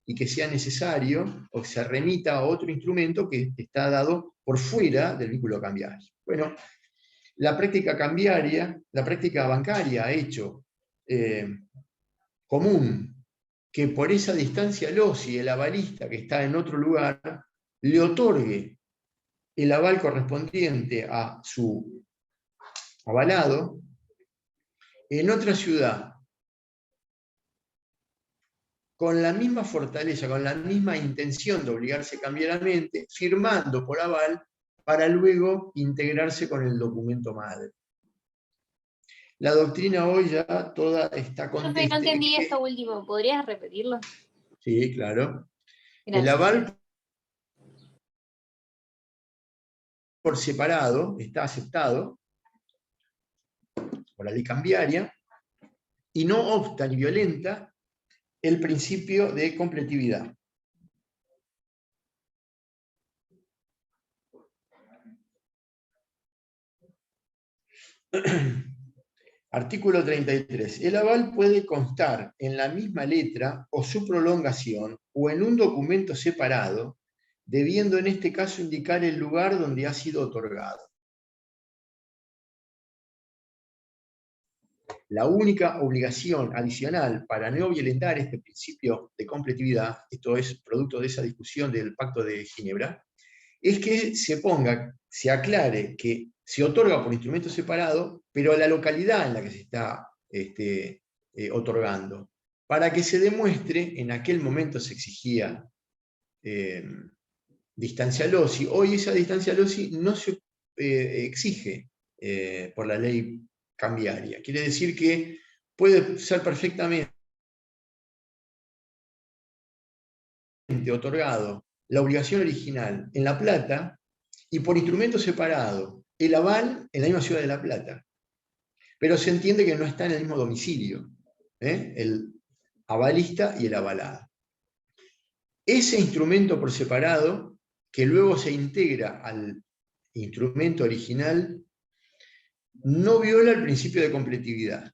y que sea necesario o que se remita a otro instrumento que está dado por fuera del vínculo cambiario. Bueno, la práctica cambiaria, la práctica bancaria ha hecho común que por esa distancia LOCI, el avalista que está en otro lugar, le otorgue el aval correspondiente a su avalado en otra ciudad, con la misma fortaleza, con la misma intención de obligarse cambiariamente, firmando por aval para luego integrarse con el documento madre. La doctrina hoy ya toda está Profe, no entendí esto último, ¿podrías repetirlo? Sí, claro. Gracias. El aval por separado está aceptado por la ley cambiaria y no obsta ni violenta el principio de completividad. Artículo 33. El aval puede constar en la misma letra o su prolongación o en un documento separado debiendo en este caso indicar el lugar donde ha sido otorgado. La única obligación adicional para no violentar este principio de completividad, esto es producto de esa discusión del Pacto de Ginebra, es que se aclare que se otorga por instrumento separado, pero a la localidad en la que se está otorgando, para que se demuestre, en aquel momento se exigía distancia LOCI, hoy esa distancia LOCI no se exige por la ley cambiaria. Quiere decir que puede ser perfectamente otorgado la obligación original en La Plata y por instrumento separado el aval en la misma ciudad de La Plata. Pero se entiende que no está en el mismo domicilio, el avalista y el avalado. Ese instrumento por separado, que luego se integra al instrumento original, no viola el principio de completividad.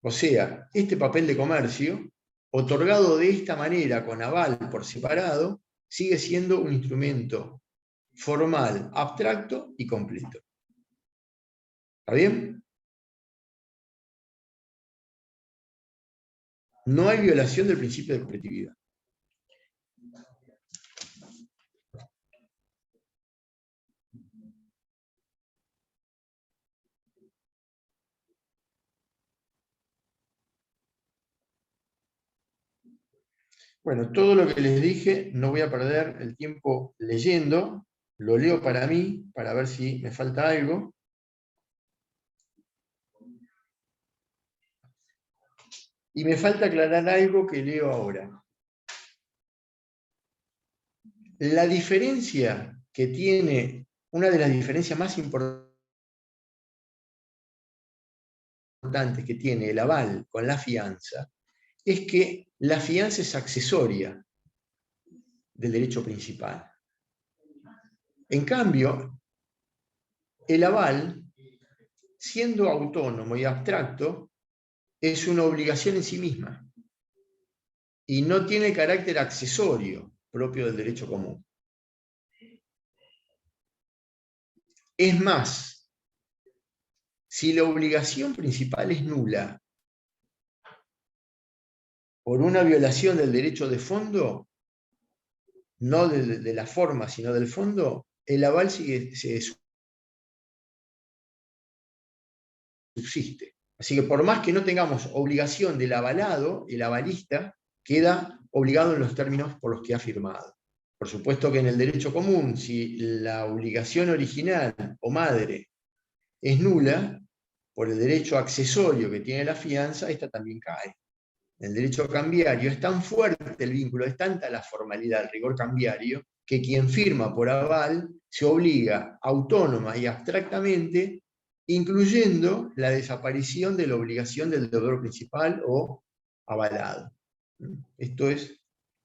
O sea, este papel de comercio, otorgado de esta manera con aval por separado, sigue siendo un instrumento formal, abstracto y completo. ¿Está bien? No hay violación del principio de completividad. Bueno, todo lo que les dije, no voy a perder el tiempo leyendo, lo leo para mí, para ver si me falta algo. Y me falta aclarar algo que leo ahora. La diferencia que tiene, una de las diferencias más importantes que tiene el aval con la fianza, es que la fianza es accesoria del derecho principal. En cambio, el aval, siendo autónomo y abstracto, es una obligación en sí misma y no tiene carácter accesorio propio del derecho común. Es más, si la obligación principal es nula por una violación del derecho de fondo, no de la forma, sino del fondo, el aval se subsiste. Así que por más que no tengamos obligación del avalado, el avalista queda obligado en los términos por los que ha firmado. Por supuesto que en el derecho común, si la obligación original o madre es nula, por el derecho accesorio que tiene la fianza, esta también cae. En el derecho cambiario es tan fuerte el vínculo, es tanta la formalidad, el rigor cambiario, que quien firma por aval se obliga autónoma y abstractamente, incluyendo la desaparición de la obligación del deudor principal o avalado. Esto es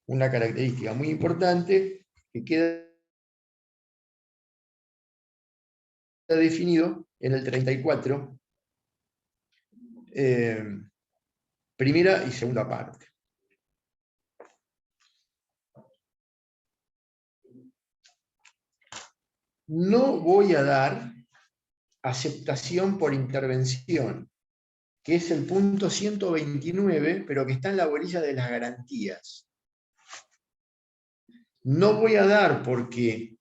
una característica muy importante que queda definido en el 34, primera y segunda parte. No voy a dar aceptación por intervención, que es el punto 129, pero que está en la bolilla de las garantías. No voy a dar porque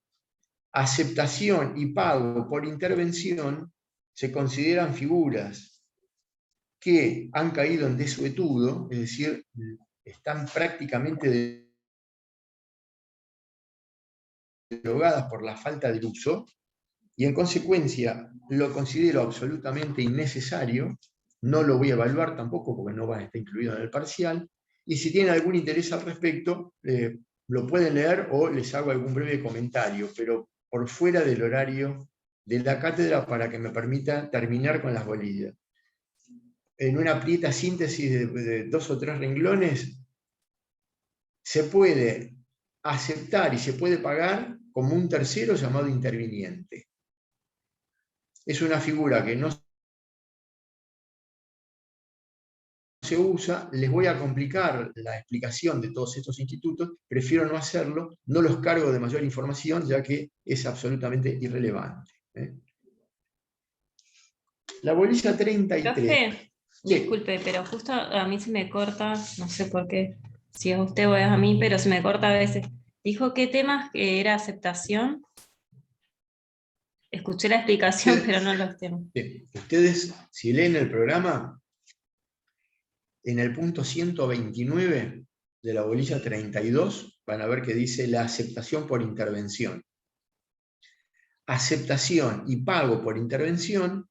aceptación y pago por intervención se consideran figuras que han caído en desuetudo, es decir, están prácticamente derogadas por la falta de uso, y en consecuencia lo considero absolutamente innecesario, no lo voy a evaluar tampoco porque no va a estar incluido en el parcial, y si tienen algún interés al respecto, lo pueden leer o les hago algún breve comentario, pero por fuera del horario de la cátedra para que me permita terminar con las bolillas. En una prieta síntesis de 2 o 3 renglones, se puede aceptar y se puede pagar como un tercero llamado interviniente. Es una figura que no se usa, les voy a complicar la explicación de todos estos institutos, prefiero no hacerlo, no los cargo de mayor información, ya que es absolutamente irrelevante. La bolilla 33. Profe, Sí. disculpe, pero justo a mí se me corta, no sé por qué, si es usted o es a mí, pero se me corta a veces. Dijo qué temas que era aceptación. Escuché la explicación, pero no los temas. Bien. Ustedes, si leen el programa, en el punto 129 de la bolilla 32, van a ver que dice la aceptación por intervención. Aceptación y pago por intervención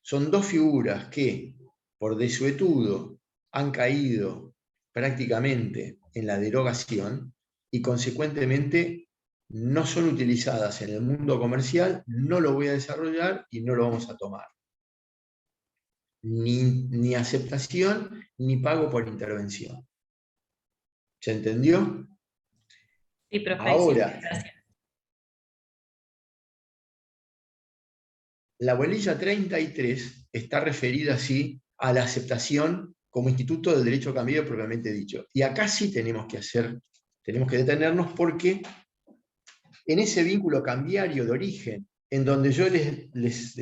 son dos figuras que, por desuetudo, han caído prácticamente en la derogación y consecuentemente no son utilizadas en el mundo comercial, no lo voy a desarrollar y no lo vamos a tomar. Ni aceptación ni pago por intervención. ¿Se entendió? Sí, profe, Ahora, sí, gracias. la bolilla 33 está referida así a la aceptación como instituto del derecho cambiario propiamente dicho. Y acá sí tenemos que detenernos porque en ese vínculo cambiario de origen, en donde yo les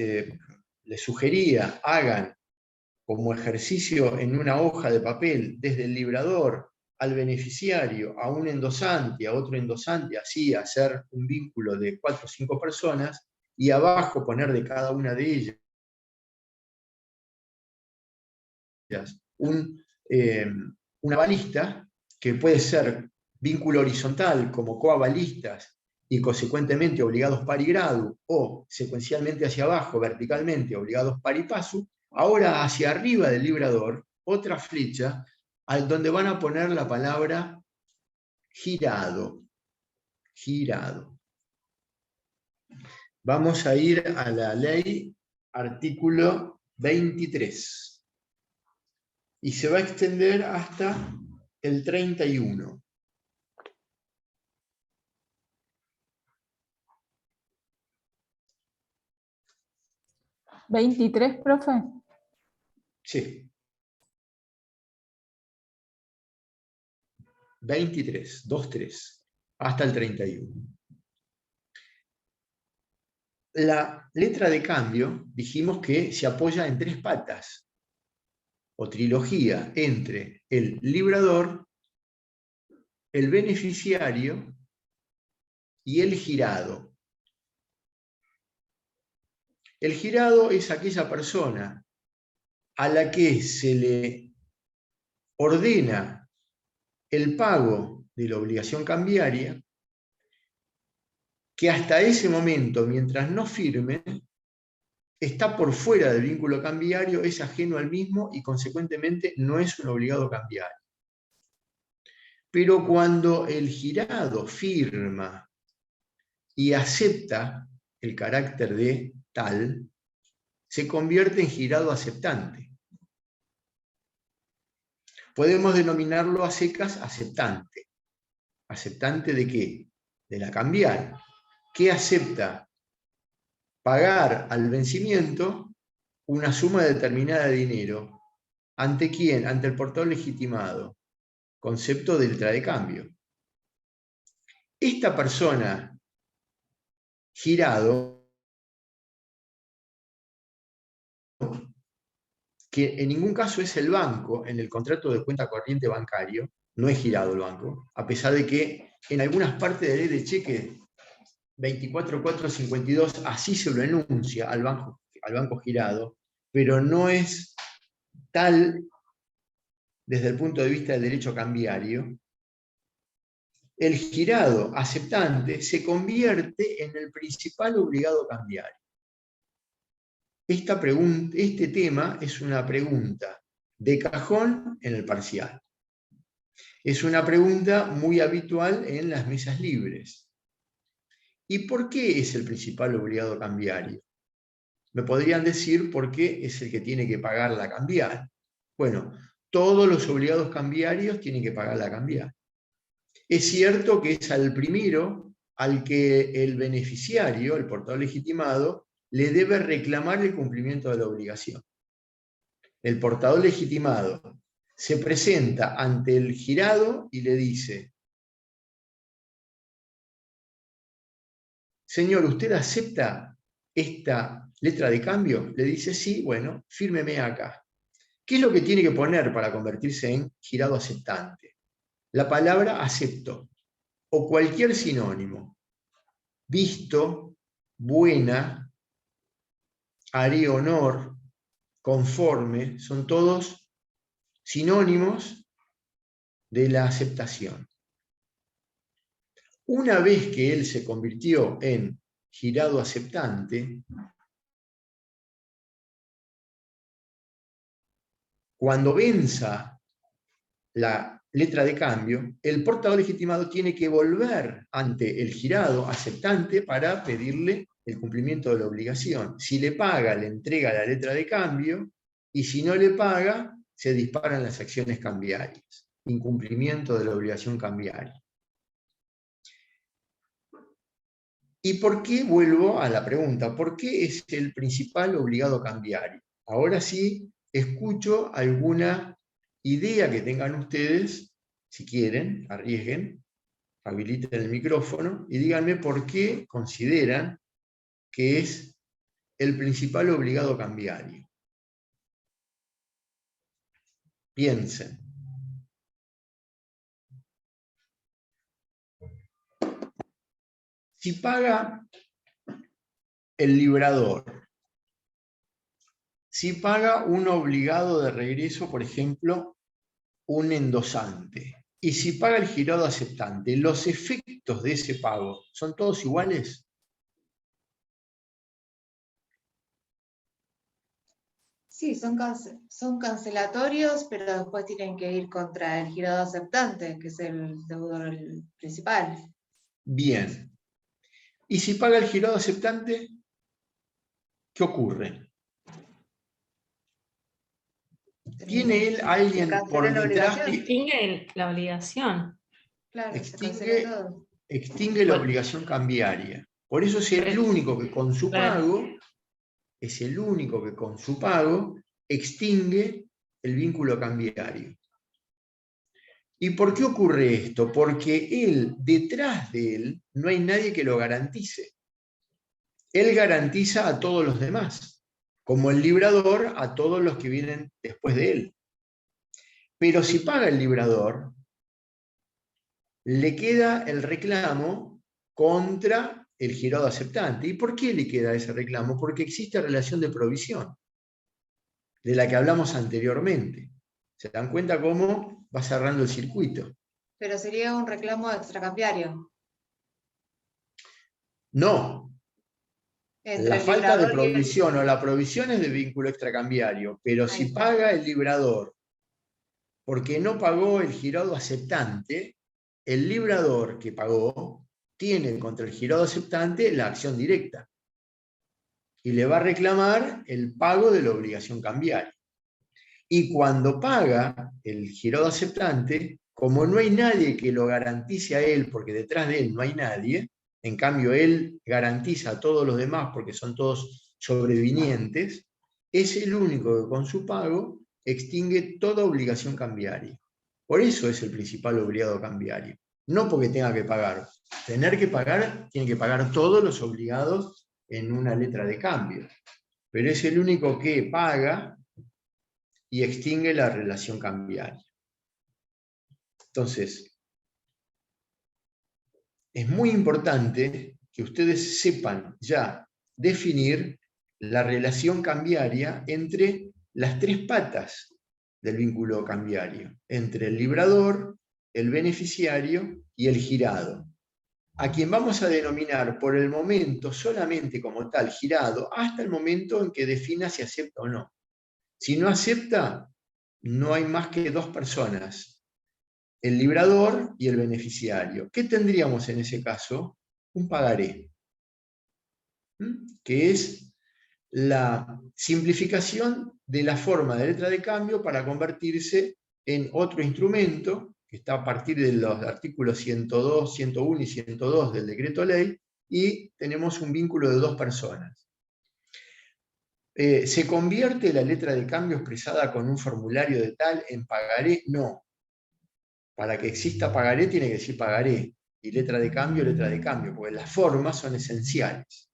sugería hagan como ejercicio en una hoja de papel desde el librador al beneficiario, a un endosante, a otro endosante, así hacer un vínculo de 4 o 5 personas, y abajo poner de cada una de ellas una balista, que puede ser vínculo horizontal como coabalistas y consecuentemente obligados pari gradu, o secuencialmente hacia abajo, verticalmente, obligados pari passu. Ahora hacia arriba del librador, otra flecha, donde van a poner la palabra girado. Girado. Vamos a ir a la ley, artículo 23. Y se va a extender hasta el 31. ¿23, profe? Sí. 23, 2-3, hasta el 31. La letra de cambio dijimos que se apoya en 3 patas, o trilogía, entre el librador, el beneficiario y el girado. El girado es aquella persona a la que se le ordena el pago de la obligación cambiaria, que hasta ese momento, mientras no firme, está por fuera del vínculo cambiario, es ajeno al mismo y consecuentemente no es un obligado cambiario. Pero cuando el girado firma y acepta el carácter de tal, se convierte en girado aceptante. Podemos denominarlo a secas aceptante. ¿Aceptante de qué? De la cambial. ¿Qué acepta? Pagar al vencimiento una suma determinada de dinero. ¿Ante quién? Ante el portador legitimado. Concepto del tradecambio. Esta persona, girado, que en ningún caso es el banco, en el contrato de cuenta corriente bancario, no es girado el banco, a pesar de que en algunas partes de la ley de cheque 24.452 así se lo enuncia al banco girado, pero no es tal desde el punto de vista del derecho cambiario. El girado aceptante se convierte en el principal obligado cambiario. Este tema es una pregunta de cajón en el parcial. Es una pregunta muy habitual en las mesas libres. ¿Y por qué es el principal obligado cambiario? Me podrían decir por qué es el que tiene que pagar la cambial. Bueno, todos los obligados cambiarios tienen que pagar la cambial. Es cierto que es al primero al que el beneficiario, el portador legitimado, le debe reclamar el cumplimiento de la obligación. El portador legitimado se presenta ante el girado y le dice: señor, ¿usted acepta esta letra de cambio? Le dice: sí, bueno, fírmeme acá. ¿Qué es lo que tiene que poner para convertirse en girado aceptante? La palabra acepto, o cualquier sinónimo. Visto, buena, haré honor, conforme, son todos sinónimos de la aceptación. Una vez que él se convirtió en girado aceptante, cuando venza la letra de cambio, el portador legitimado tiene que volver ante el girado aceptante para pedirle el cumplimiento de la obligación. Si le paga, le entrega la letra de cambio, y si no le paga, se disparan las acciones cambiarias. Incumplimiento de la obligación cambiaria. ¿Y por qué? Vuelvo a la pregunta, ¿por qué es el principal obligado cambiario? Ahora sí, escucho alguna idea que tengan ustedes, si quieren, arriesguen, habiliten el micrófono y díganme por qué consideran que es el principal obligado cambiario. Piensen. Si paga el librador, si paga un obligado de regreso, por ejemplo, un endosante, y si paga el girado aceptante, ¿los efectos de ese pago son todos iguales? Sí, son cancelatorios, pero después tienen que ir contra el girado aceptante, que es el deudor principal. Bien. ¿Y si paga el girado aceptante, qué ocurre? ¿Tiene él a alguien por detrás que Extingue la obligación. Claro, se cancela todo. extingue la obligación cambiaria? Por eso es el único que con su pago, extingue el vínculo cambiario. ¿Y por qué ocurre esto? Porque él, detrás de él, no hay nadie que lo garantice. Él garantiza a todos los demás, como el librador a todos los que vienen después de él. Pero si paga el librador, le queda el reclamo contra el girado aceptante. ¿Y por qué le queda ese reclamo? Porque existe relación de provisión, de la que hablamos anteriormente. ¿Se dan cuenta cómo va cerrando el circuito? Pero sería un reclamo extracambiario. No. Entre La el falta de librador y provisión o la provisión es de vínculo extracambiario, pero si está. paga el librador porque no pagó el girado aceptante, el librador que pagó tiene contra el girado aceptante la acción directa y le va a reclamar el pago de la obligación cambiaria. Y cuando paga el girado aceptante, como no hay nadie que lo garantice a él, porque detrás de él no hay nadie, en cambio él garantiza a todos los demás porque son todos sobrevinientes, es el único que con su pago extingue toda obligación cambiaria. Por eso es el principal obligado cambiario. No porque tenga que pagar. Tener que pagar, tiene que pagar todos los obligados en una letra de cambio. Pero es el único que paga y extingue la relación cambiaria. Entonces, es muy importante que ustedes sepan ya definir la relación cambiaria entre las tres patas del vínculo cambiario, entre el librador, el beneficiario y el girado, a quien vamos a denominar por el momento solamente como tal girado, hasta el momento en que defina si acepta o no. Si no acepta, no hay más que dos personas, el librador y el beneficiario. ¿Qué tendríamos en ese caso? Un pagaré, que es la simplificación de la forma de letra de cambio para convertirse en otro instrumento, que está a partir de los artículos 102, 101 y 102 del decreto ley, y tenemos un vínculo de dos personas. ¿Se convierte la letra de cambio expresada con un formulario de tal en pagaré? No. Para que exista pagaré tiene que decir pagaré. Y letra de cambio, porque las formas son esenciales.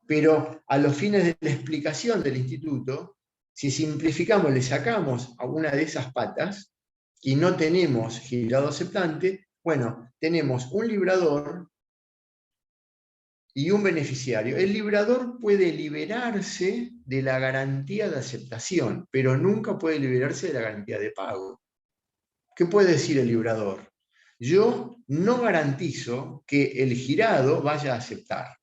Pero a los fines de la explicación del instituto, si simplificamos, le sacamos a una de esas patas y no tenemos girado aceptante, bueno, tenemos un librador y un beneficiario. El librador puede liberarse de la garantía de aceptación, pero nunca puede liberarse de la garantía de pago. ¿Qué puede decir el librador? Yo no garantizo que el girado vaya a aceptar.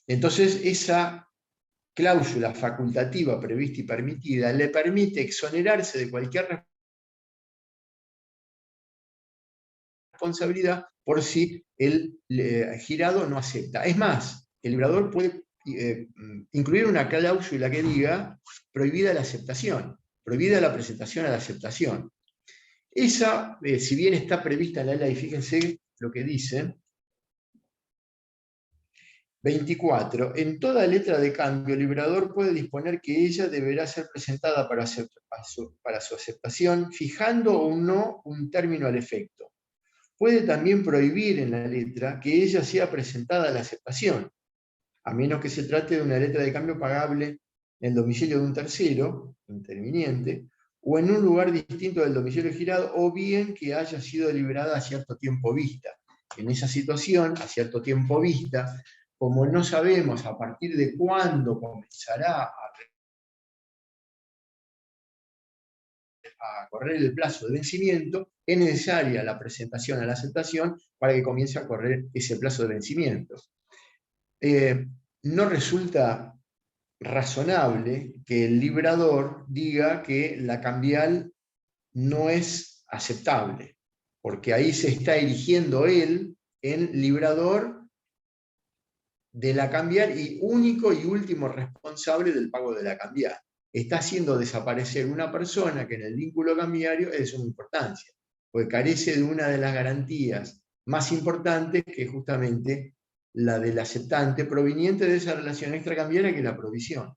Entonces, esa cláusula facultativa prevista y permitida le permite exonerarse de cualquier responsabilidad por si el girado no acepta. Es más, el librador puede incluir una cláusula que diga prohibida la aceptación, prohibida la presentación a la aceptación. Esa, si bien está prevista en la ley, fíjense lo que dice, 24. En toda letra de cambio, el librador puede disponer que ella deberá ser presentada para su aceptación, fijando o no un término al efecto. Puede también prohibir en la letra que ella sea presentada a la aceptación, a menos que se trate de una letra de cambio pagable en el domicilio de un tercero, interviniente, o en un lugar distinto del domicilio girado, o bien que haya sido liberada a cierto tiempo vista. En esa situación, a cierto tiempo vista, como no sabemos a partir de cuándo comenzará a correr el plazo de vencimiento, es necesaria la presentación a la aceptación para que comience a correr ese plazo de vencimiento. No resulta razonable que el librador diga que la cambial no es aceptable, porque ahí se está erigiendo él en librador de la cambial y único y último responsable del pago de la cambial. Está haciendo desaparecer una persona que en el vínculo cambiario es de suma importancia, porque carece de una de las garantías más importantes, que es justamente la del aceptante proveniente de esa relación extracambiaria, que es la provisión.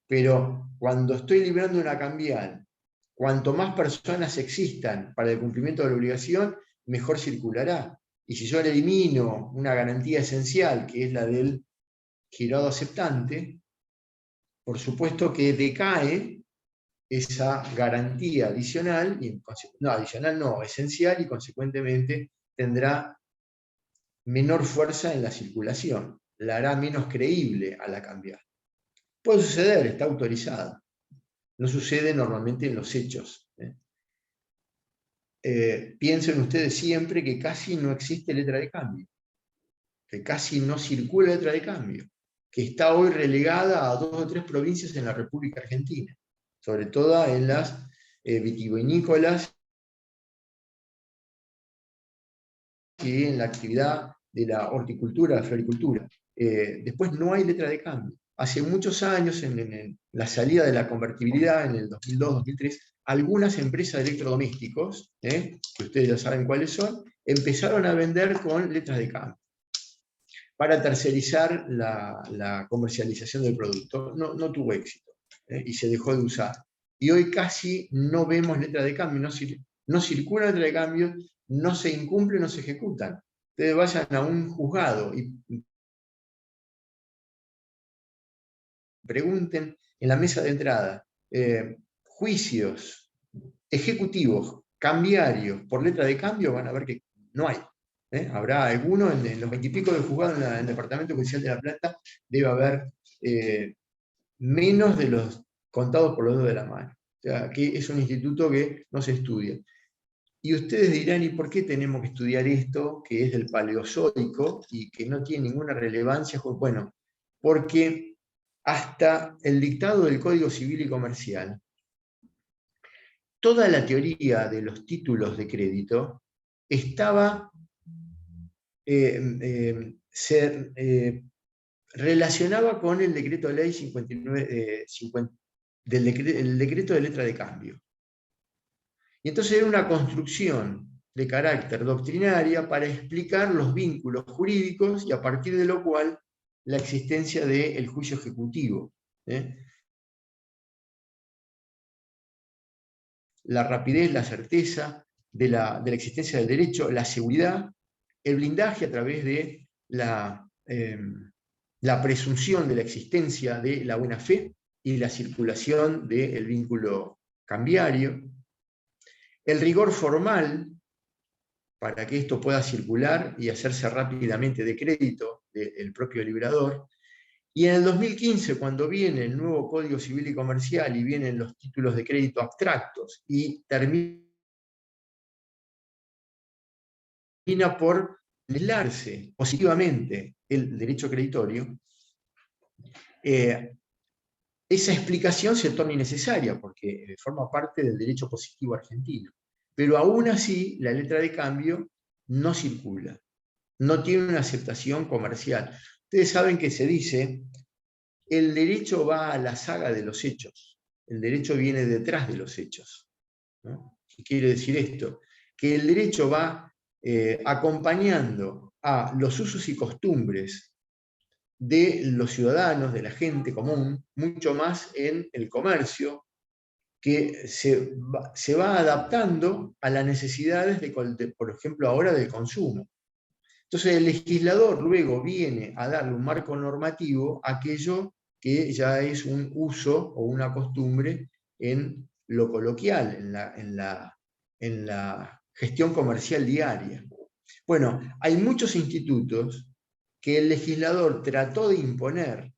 Pero cuando estoy librando una cambial, cuanto más personas existan para el cumplimiento de la obligación, mejor circulará. Y si yo le elimino una garantía esencial, que es la del girado aceptante, por supuesto que decae esa garantía adicional, esencial, y consecuentemente tendrá menor fuerza en la circulación, la hará menos creíble a la cambial. Puede suceder, está autorizada. No sucede normalmente en los hechos. Piensen ustedes siempre que casi no existe letra de cambio, que casi no circula letra de cambio, que está hoy relegada a 2 o 3 provincias en la República Argentina, sobre todo en las vitivinícolas y en la actividad de la horticultura, la floricultura. Después no hay letra de cambio. Hace muchos años, en la salida de la convertibilidad, en el 2002-2003, algunas empresas de electrodomésticos, que ustedes ya saben cuáles son, empezaron a vender con letras de cambio para tercerizar la comercialización del producto. No tuvo éxito, y se dejó de usar. Y hoy casi no vemos letra de cambio, no circula letra de cambio, no se incumple, no se ejecutan. Ustedes vayan a un juzgado y pregunten en la mesa de entrada, juicios ejecutivos, cambiarios, por letra de cambio, van a ver que no hay. Habrá alguno en los 20 y pico de juzgados en el Departamento Judicial de La Plata, debe haber menos de los contados por los dedos de la mano. O sea, que es un instituto que no se estudia. Y ustedes dirán, ¿y por qué tenemos que estudiar esto, que es del Paleozoico y que no tiene ninguna relevancia? Bueno, porque hasta el dictado del Código Civil y Comercial, toda la teoría de los títulos de crédito estaba relacionaba con el decreto de ley 59, el decreto de letra de cambio. Y entonces era una construcción de carácter doctrinaria para explicar los vínculos jurídicos y a partir de lo cual la existencia del juicio ejecutivo. La rapidez, la certeza de la existencia del derecho, la seguridad, el blindaje a través de la presunción de la existencia de la buena fe y la circulación del vínculo cambiario, el rigor formal para que esto pueda circular y hacerse rápidamente de crédito del propio liberador. Y en el 2015, cuando viene el nuevo Código Civil y Comercial y vienen los títulos de crédito abstractos y termina por legislarse positivamente el derecho creditorio, esa explicación se torna innecesaria porque forma parte del derecho positivo argentino. Pero aún así, la letra de cambio no circula, no tiene una aceptación comercial. Ustedes saben que se dice, el derecho va a la saga de los hechos, el derecho viene detrás de los hechos, ¿no? ¿Qué quiere decir esto? Que el derecho va acompañando a los usos y costumbres de los ciudadanos, de la gente común, mucho más en el comercio, que se va adaptando a las necesidades, por ejemplo, ahora del consumo. Entonces el legislador luego viene a darle un marco normativo a aquello que ya es un uso o una costumbre en lo coloquial, en la gestión comercial diaria. Bueno, hay muchos institutos que el legislador trató de imponer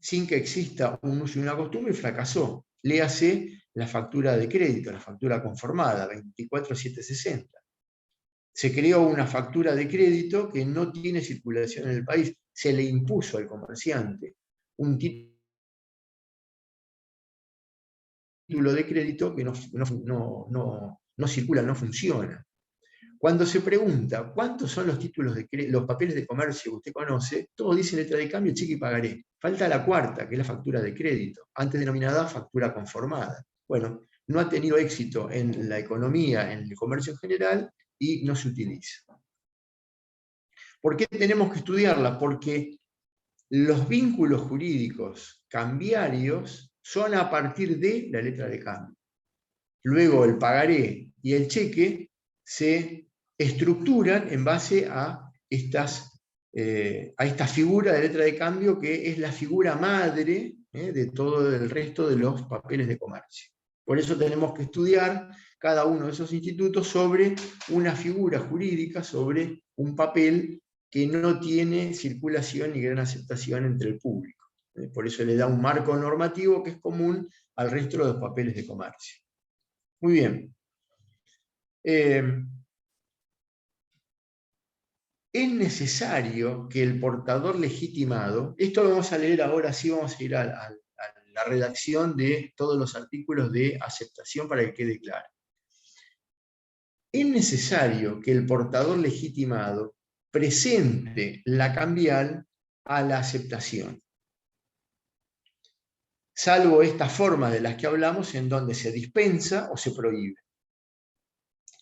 sin que exista un uso y una costumbre y fracasó. Léase la factura de crédito, la factura conformada, 24760. Se creó una factura de crédito que no tiene circulación en el país. Se le impuso al comerciante un título de crédito que no circula, no funciona. Cuando se pregunta cuántos son los títulos de los papeles de comercio que usted conoce, todos dicen letra de cambio, cheque y pagaré. Falta la cuarta, que es la factura de crédito, antes denominada factura conformada. Bueno, no ha tenido éxito en la economía, en el comercio en general, y no se utiliza. ¿Por qué tenemos que estudiarla? Porque los vínculos jurídicos cambiarios son a partir de la letra de cambio. Luego el pagaré y el cheque se estructuran en base a esta figura de letra de cambio que es la figura madre de todo el resto de los papeles de comercio. Por eso tenemos que estudiar cada uno de esos institutos sobre una figura jurídica, sobre un papel que no tiene circulación ni gran aceptación entre el público. Por eso le da un marco normativo que es común al resto de los papeles de comercio. Muy bien. Es necesario que el portador legitimado, esto lo vamos a leer ahora, sí vamos a ir a la redacción de todos los artículos de aceptación para que quede claro. Es necesario que el portador legitimado presente la cambial a la aceptación, salvo esta forma de las que hablamos en donde se dispensa o se prohíbe.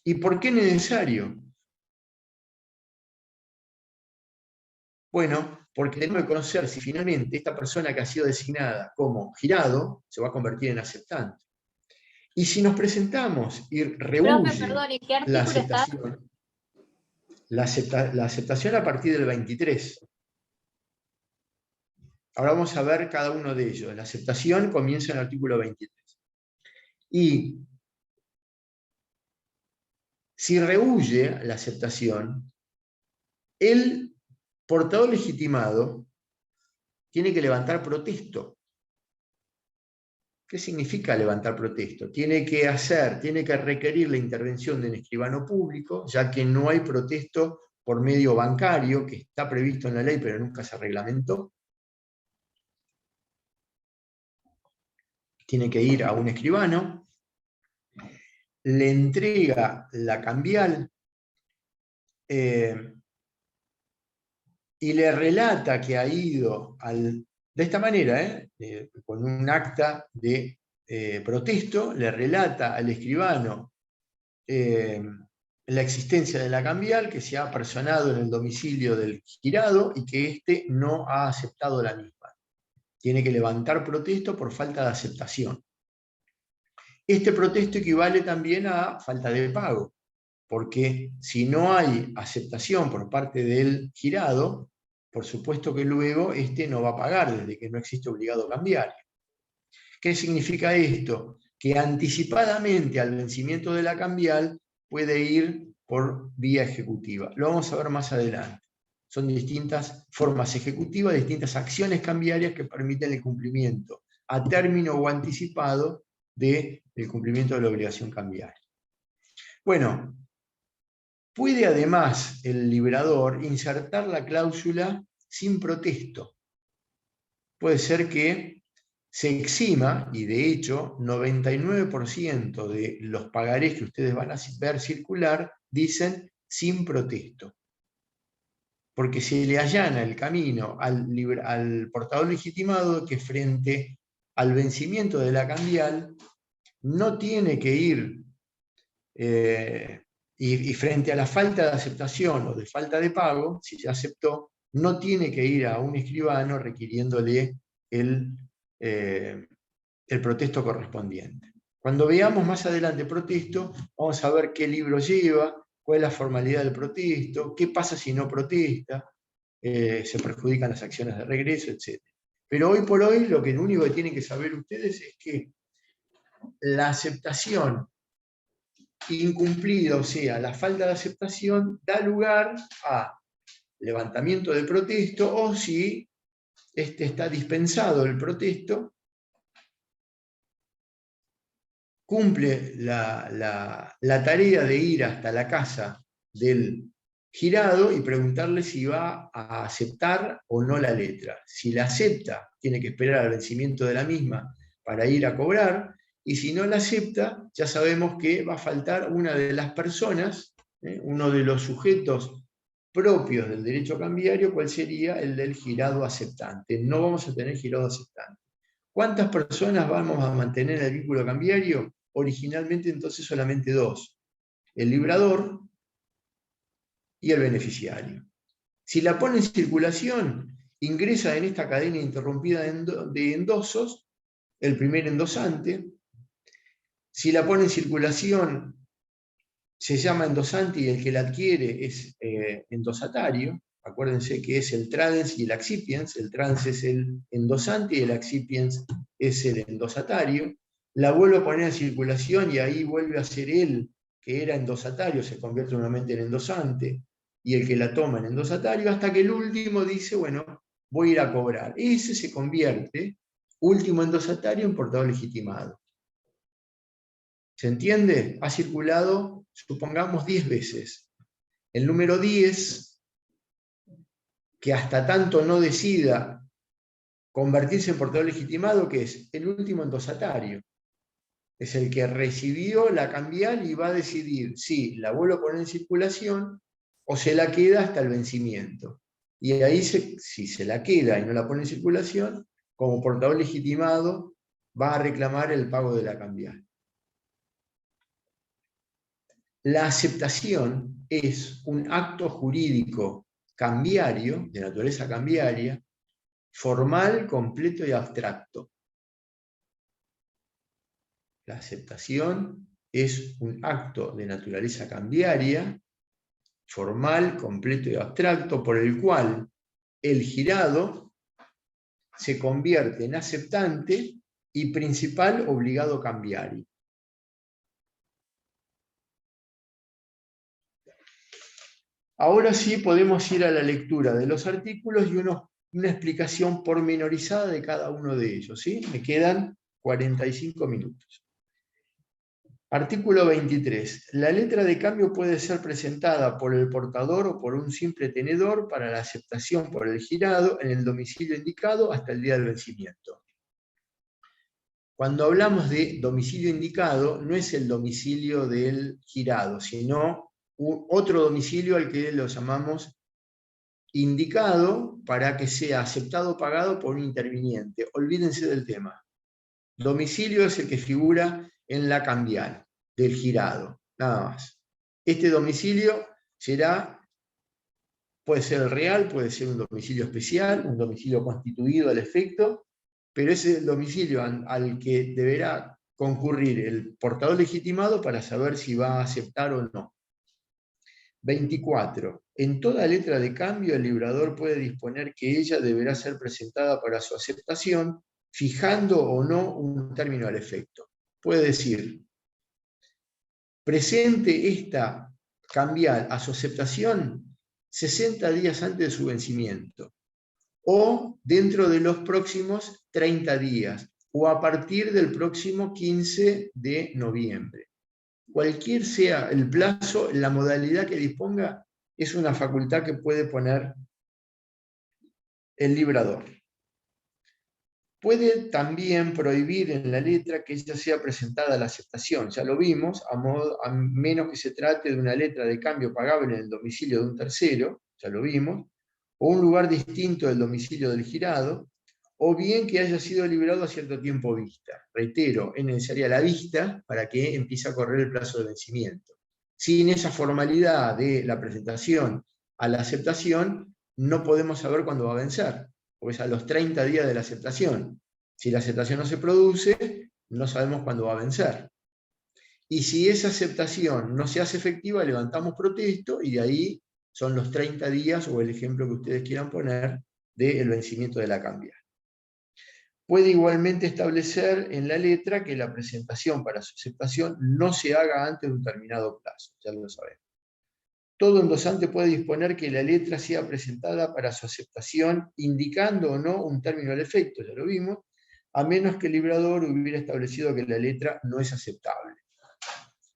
¿Y por qué es necesario? Bueno, porque tenemos que conocer si finalmente esta persona que ha sido designada como girado se va a convertir en aceptante. Y si nos presentamos y rehúye Perdón, ¿en qué la artículo está? aceptación, la aceptación a partir del 23. Ahora vamos a ver cada uno de ellos. La aceptación comienza en el artículo 23. Y si rehúye la aceptación, el portador legitimado tiene que levantar protesto. ¿Qué significa levantar protesto? Tiene que requerir la intervención de un escribano público, ya que no hay protesto por medio bancario, que está previsto en la ley, pero nunca se reglamentó. Tiene que ir a un escribano, le entrega la cambial y le relata que ha ido de esta manera, con un acta de protesto, le relata al escribano la existencia de la cambial, que se ha personado en el domicilio del girado y que éste no ha aceptado la misma. Tiene que levantar protesto por falta de aceptación. Este protesto equivale también a falta de pago, porque si no hay aceptación por parte del girado, por supuesto que luego este no va a pagar desde que no existe obligado cambiario. ¿Qué significa esto? Que anticipadamente al vencimiento de la cambial puede ir por vía ejecutiva. Lo vamos a ver más adelante. Son distintas formas ejecutivas, distintas acciones cambiarias que permiten el cumplimiento a término o anticipado del cumplimiento de la obligación cambiaria. Bueno, puede además el liberador insertar la cláusula sin protesto. Puede ser que se exima, y de hecho 99% de los pagarés que ustedes van a ver circular dicen sin protesto. Porque se le allana el camino al portador legitimado que frente al vencimiento de la cambial no tiene que ir, y frente a la falta de aceptación o de falta de pago, si se aceptó, no tiene que ir a un escribano requiriéndole el protesto correspondiente. Cuando veamos más adelante protesto, vamos a ver qué libro lleva, cuál es la formalidad del protesto, qué pasa si no protesta, se perjudican las acciones de regreso, etc. Pero hoy por hoy lo único que tienen que saber ustedes es que la aceptación incumplida, o sea, la falta de aceptación, da lugar a levantamiento de protesto, o si está dispensado el protesto, cumple la tarea de ir hasta la casa del girado y preguntarle si va a aceptar o no la letra. Si la acepta, tiene que esperar al vencimiento de la misma para ir a cobrar, y si no la acepta, ya sabemos que va a faltar una de las personas, uno de los sujetos propios del derecho cambiario, ¿cuál sería? El del girado aceptante. No vamos a tener girado aceptante. ¿Cuántas personas vamos a mantener en el vínculo cambiario? Originalmente entonces solamente dos, el librador y el beneficiario. Si la pone en circulación, ingresa en esta cadena interrumpida de endosos el primer endosante. Si la pone en circulación, se llama endosante y el que la adquiere es endosatario. Acuérdense que es el tradens y el accipiens. El tradens es el endosante y el accipiens es el endosatario. La vuelvo a poner en circulación y ahí vuelve a ser él, que era endosatario, se convierte nuevamente en endosante, y el que la toma en endosatario, hasta que el último dice, bueno, voy a ir a cobrar. Ese se convierte, último endosatario, en portador legitimado. ¿Se entiende? Ha circulado, supongamos, 10 veces. El número 10, que hasta tanto no decida convertirse en portador legitimado, que es el último endosatario. Es el que recibió la cambial y va a decidir si la vuelve a poner en circulación o se la queda hasta el vencimiento. Y ahí, si se la queda y no la pone en circulación, como portador legitimado va a reclamar el pago de la cambial. La aceptación es un acto jurídico cambiario, de naturaleza cambiaria, formal, completo y abstracto. La aceptación es un acto de naturaleza cambiaria, formal, completo y abstracto, por el cual el girado se convierte en aceptante y principal obligado cambiario. Ahora sí podemos ir a la lectura de los artículos y una explicación pormenorizada de cada uno de ellos, ¿sí? Me quedan 45 minutos. Artículo 23. La letra de cambio puede ser presentada por el portador o por un simple tenedor para la aceptación por el girado en el domicilio indicado hasta el día del vencimiento. Cuando hablamos de domicilio indicado, no es el domicilio del girado, sino otro domicilio al que lo llamamos indicado para que sea aceptado o pagado por un interviniente. Olvídense del tema. Domicilio es el que figura en la cambial del girado, nada más. Este domicilio puede ser el real, puede ser un domicilio especial, un domicilio constituido al efecto, pero es el domicilio al que deberá concurrir el portador legitimado para saber si va a aceptar o no. 24. En toda letra de cambio, el librador puede disponer que ella deberá ser presentada para su aceptación, fijando o no un término al efecto. Puede decir, presente esta cambial a su aceptación 60 días antes de su vencimiento, o dentro de los próximos 30 días, o a partir del próximo 15 de noviembre. Cualquier sea el plazo, la modalidad que disponga, es una facultad que puede poner el librador. Puede también prohibir en la letra que ella sea presentada a la aceptación, ya lo vimos, a menos que se trate de una letra de cambio pagable en el domicilio de un tercero, ya lo vimos, o un lugar distinto del domicilio del girado, o bien que haya sido librado a cierto tiempo vista. Reitero, es necesaria la vista para que empiece a correr el plazo de vencimiento. Sin esa formalidad de la presentación a la aceptación, no podemos saber cuándo va a vencer, porque es a los 30 días de la aceptación. Si la aceptación no se produce, no sabemos cuándo va a vencer. Y si esa aceptación no se hace efectiva, levantamos protesto y de ahí son los 30 días, o el ejemplo que ustedes quieran poner, del vencimiento de la cambial. Puede igualmente establecer en la letra que la presentación para su aceptación no se haga antes de un determinado plazo, ya lo sabemos. Todo endosante puede disponer que la letra sea presentada para su aceptación, indicando o no un término al efecto, ya lo vimos, a menos que el librador hubiera establecido que la letra no es aceptable.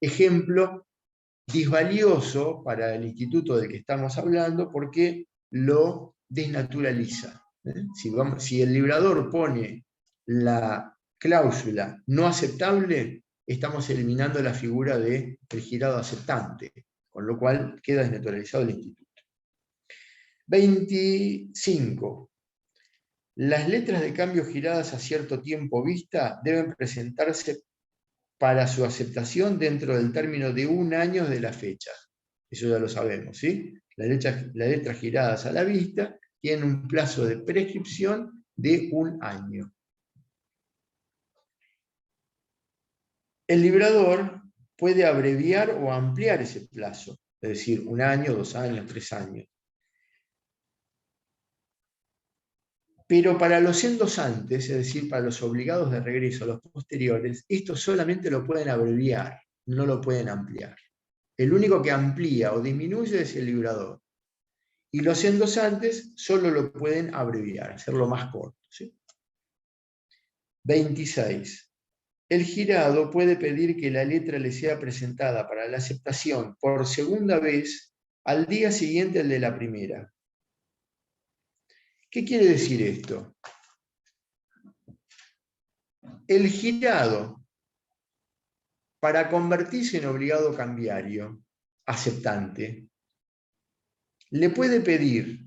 Ejemplo disvalioso para el instituto del que estamos hablando porque lo desnaturaliza. Si el librador pone la cláusula no aceptable, estamos eliminando la figura del girado aceptante, con lo cual queda desnaturalizado el instituto. 25. Las letras de cambio giradas a cierto tiempo vista deben presentarse para su aceptación dentro del término de 1 año de la fecha. Eso ya lo sabemos, ¿sí? Las letras giradas a la vista tienen un plazo de prescripción de 1 año. El librador puede abreviar o ampliar ese plazo, es decir, 1 año, 2 años, 3 años. Pero para los endosantes, es decir, para los obligados de regreso, los posteriores, esto solamente lo pueden abreviar, no lo pueden ampliar. El único que amplía o disminuye es el librador. Y los endosantes solo lo pueden abreviar, hacerlo más corto, ¿sí? 26. El girado puede pedir que la letra le sea presentada para la aceptación por segunda vez al día siguiente al de la primera. ¿Qué quiere decir esto? El girado, para convertirse en obligado cambiario aceptante, le puede pedir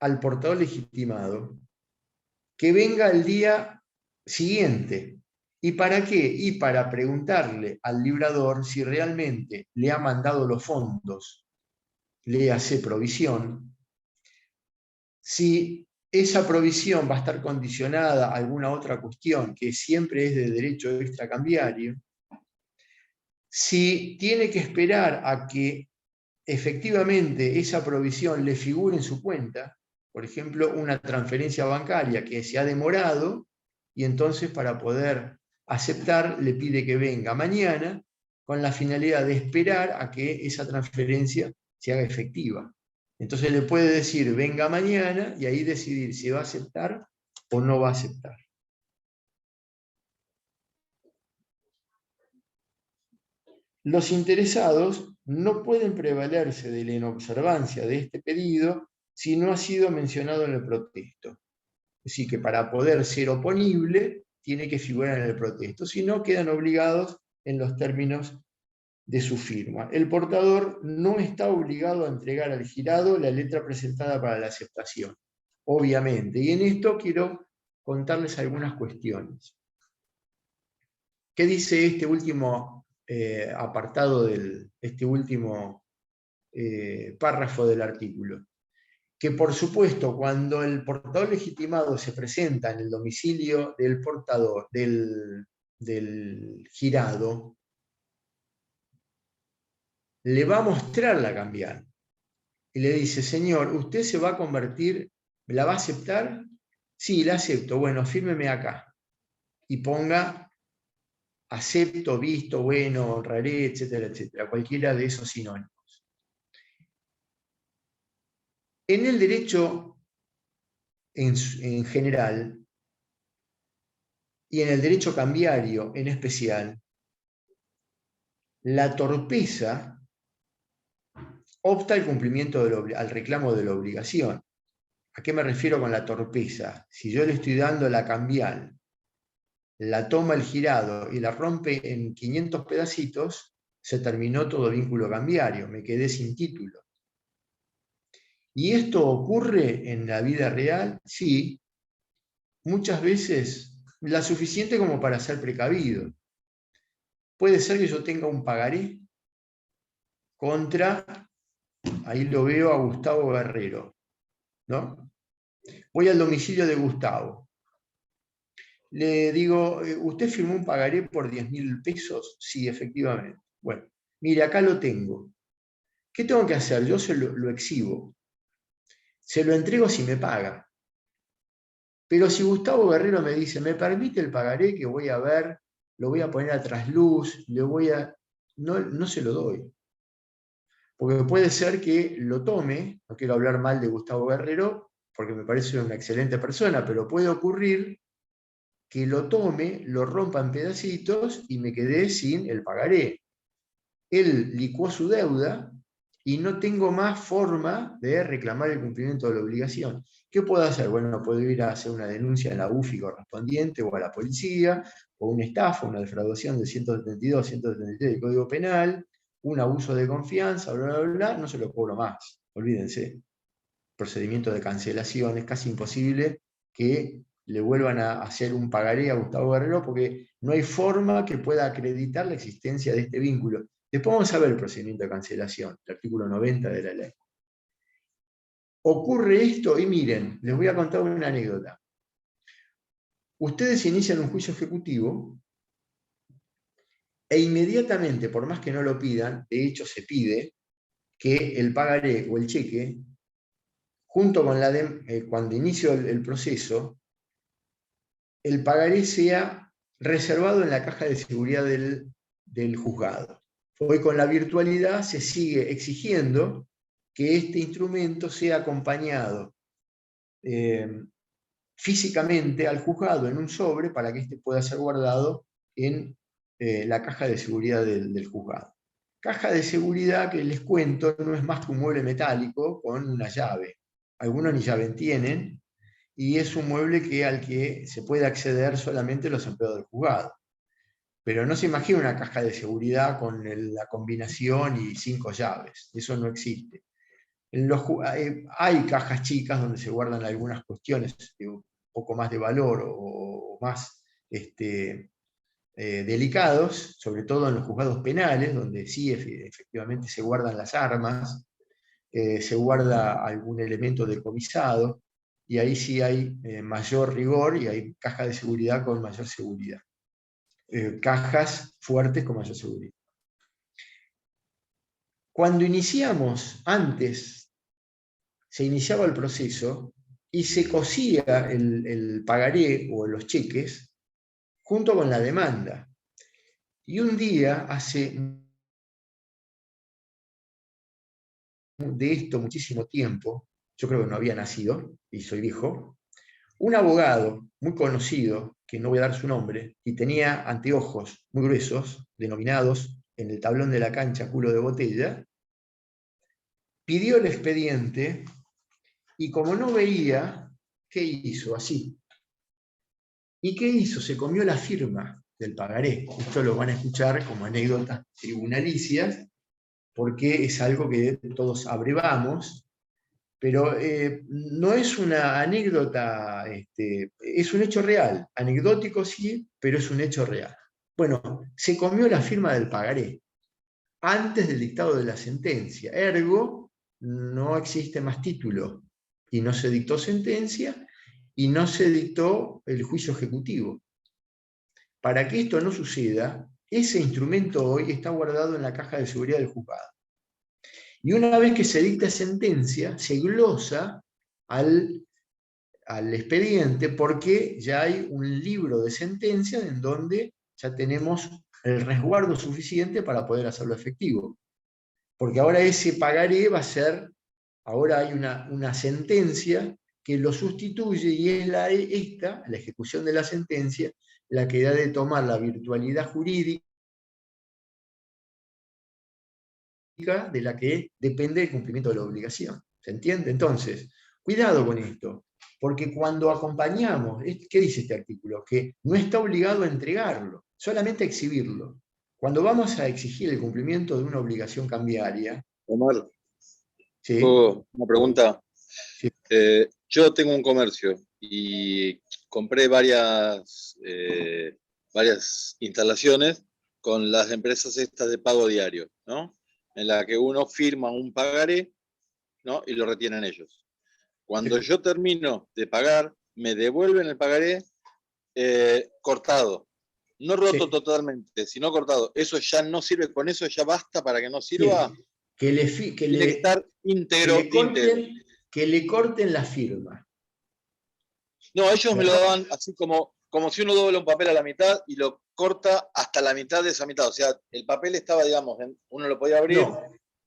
al portador legitimado que venga al día siguiente. ¿Y para qué? Y para preguntarle al librador si realmente le ha mandado los fondos, le hace provisión, si esa provisión va a estar condicionada a alguna otra cuestión que siempre es de derecho extracambiario, si tiene que esperar a que efectivamente esa provisión le figure en su cuenta, por ejemplo, una transferencia bancaria que se ha demorado, y entonces para poder aceptar le pide que venga mañana con la finalidad de esperar a que esa transferencia se haga efectiva. Entonces le puede decir venga mañana y ahí decidir si va a aceptar o no va a aceptar. Los interesados no pueden prevalerse de la inobservancia de este pedido si no ha sido mencionado en el protesto. Es decir, que para poder ser oponible tiene que figurar en el protesto, si no quedan obligados en los términos de su firma. El portador no está obligado a entregar al girado la letra presentada para la aceptación, obviamente. Y en esto quiero contarles algunas cuestiones. ¿Qué dice este último apartado este último párrafo del artículo? que por supuesto cuando el portador legitimado se presenta en el domicilio del portador, del girado, le va a mostrar la cambial y le dice: señor, ¿usted se va a convertir? ¿La va a aceptar? Sí, la acepto. Bueno, fírmeme acá y ponga acepto, visto, bueno, honraré, etcétera, etcétera, cualquiera de esos sinónimos. En el derecho en general y en el derecho cambiario en especial, la torpeza opta al cumplimiento al reclamo de la obligación. ¿A qué me refiero con la torpeza? Si yo le estoy dando la cambial, la toma el girado y la rompe en 500 pedacitos, se terminó todo vínculo cambiario, me quedé sin título. ¿Y esto ocurre en la vida real? Sí, muchas veces la suficiente como para ser precavido. Puede ser que yo tenga un pagaré contra, ahí lo veo a Gustavo Guerrero, ¿no? Voy al domicilio de Gustavo. Le digo: ¿usted firmó un pagaré por 10.000 pesos? Sí, efectivamente. Bueno, mire, acá lo tengo. ¿Qué tengo que hacer? Yo lo exhibo. Se lo entrego si me paga. Pero si Gustavo Guerrero me dice: ¿me permite el pagaré que voy a ver? Lo voy a poner a trasluz, no se lo doy. Porque puede ser que lo tome, no quiero hablar mal de Gustavo Guerrero, porque me parece una excelente persona, pero puede ocurrir que lo tome, lo rompa en pedacitos y me quedé sin el pagaré. Él licuó su deuda y no tengo más forma de reclamar el cumplimiento de la obligación. ¿Qué puedo hacer? Bueno, puedo ir a hacer una denuncia en la UFI correspondiente o a la policía, o una estafa, una defraudación del 172, 173 del Código Penal, un abuso de confianza, bla, bla, bla, no se lo cobro más. Olvídense. Procedimiento de cancelación, es casi imposible que le vuelvan a hacer un pagaré a Gustavo Guerrero porque no hay forma que pueda acreditar la existencia de este vínculo. Después vamos a ver el procedimiento de cancelación, el artículo 90 de la ley. Ocurre esto y miren, les voy a contar una anécdota. Ustedes inician un juicio ejecutivo e inmediatamente, por más que no lo pidan, de hecho se pide que el pagaré o el cheque, junto con cuando inicio el proceso, el pagaré sea reservado en la caja de seguridad del juzgado. Hoy con la virtualidad se sigue exigiendo que este instrumento sea acompañado físicamente al juzgado en un sobre para que éste pueda ser guardado en la caja de seguridad del juzgado. Caja de seguridad que les cuento no es más que un mueble metálico con una llave. Algunos ni llave tienen, y es un mueble al que se puede acceder solamente los empleados del juzgado. Pero no se imagina una caja de seguridad con la combinación y 5 llaves. Eso no existe. Hay cajas chicas donde se guardan algunas cuestiones de un poco más de valor o más delicados, sobre todo en los juzgados penales, donde sí efectivamente se guardan las armas, se guarda algún elemento decomisado, y ahí sí hay mayor rigor y hay cajas de seguridad con mayor seguridad. Cajas fuertes con mayor seguridad. Cuando iniciamos, antes se iniciaba el proceso y se cosía el pagaré o los cheques junto con la demanda. Y un día, hace de esto muchísimo tiempo, yo creo que no había nacido y soy viejo, un abogado muy conocido, que no voy a dar su nombre, y tenía anteojos muy gruesos, denominados en el tablón de la cancha culo de botella, pidió el expediente y como no veía, ¿qué hizo? Así. ¿Y qué hizo? Se comió la firma del pagaré. Esto lo van a escuchar como anécdotas tribunalicias, porque es algo que todos abrevamos, pero no es una anécdota, es un hecho real. Anecdótico sí, pero es un hecho real. Bueno, se comió la firma del pagaré antes del dictado de la sentencia. Ergo, no existe más título. y no se dictó sentencia, y no se dictó el juicio ejecutivo. Para que esto no suceda, ese instrumento hoy está guardado en la caja de seguridad del juzgado. Y una vez que se dicta sentencia, se glosa al expediente, porque ya hay un libro de sentencia en donde ya tenemos el resguardo suficiente para poder hacerlo efectivo. Porque ahora ese pagaré va a ser, ahora hay una sentencia que lo sustituye, y es la ejecución de la sentencia, la que da de tomar la virtualidad jurídica de la que depende el cumplimiento de la obligación. ¿Se entiende? Entonces, cuidado con esto, porque cuando acompañamos, ¿qué dice este artículo? Que no está obligado a entregarlo, solamente a exhibirlo. Cuando vamos a exigir el cumplimiento de una obligación cambiaria... Omar, ¿sí? una pregunta. Sí. Yo tengo un comercio y compré varias instalaciones con las empresas estas de pago diario, ¿no? En la que uno firma un pagaré, ¿no? Y lo retienen ellos. Cuando yo termino de pagar, me devuelven el pagaré cortado. No roto Sí. totalmente, sino cortado. ¿Eso ya no sirve? ¿Con eso ya basta para que no sirva? Sí. Tiene que estar íntegro. Que le corten la firma. No, ellos me lo daban así como si uno dobla un papel a la mitad y lo corta hasta la mitad de esa mitad. O sea, el papel estaba, digamos, uno lo podía abrir.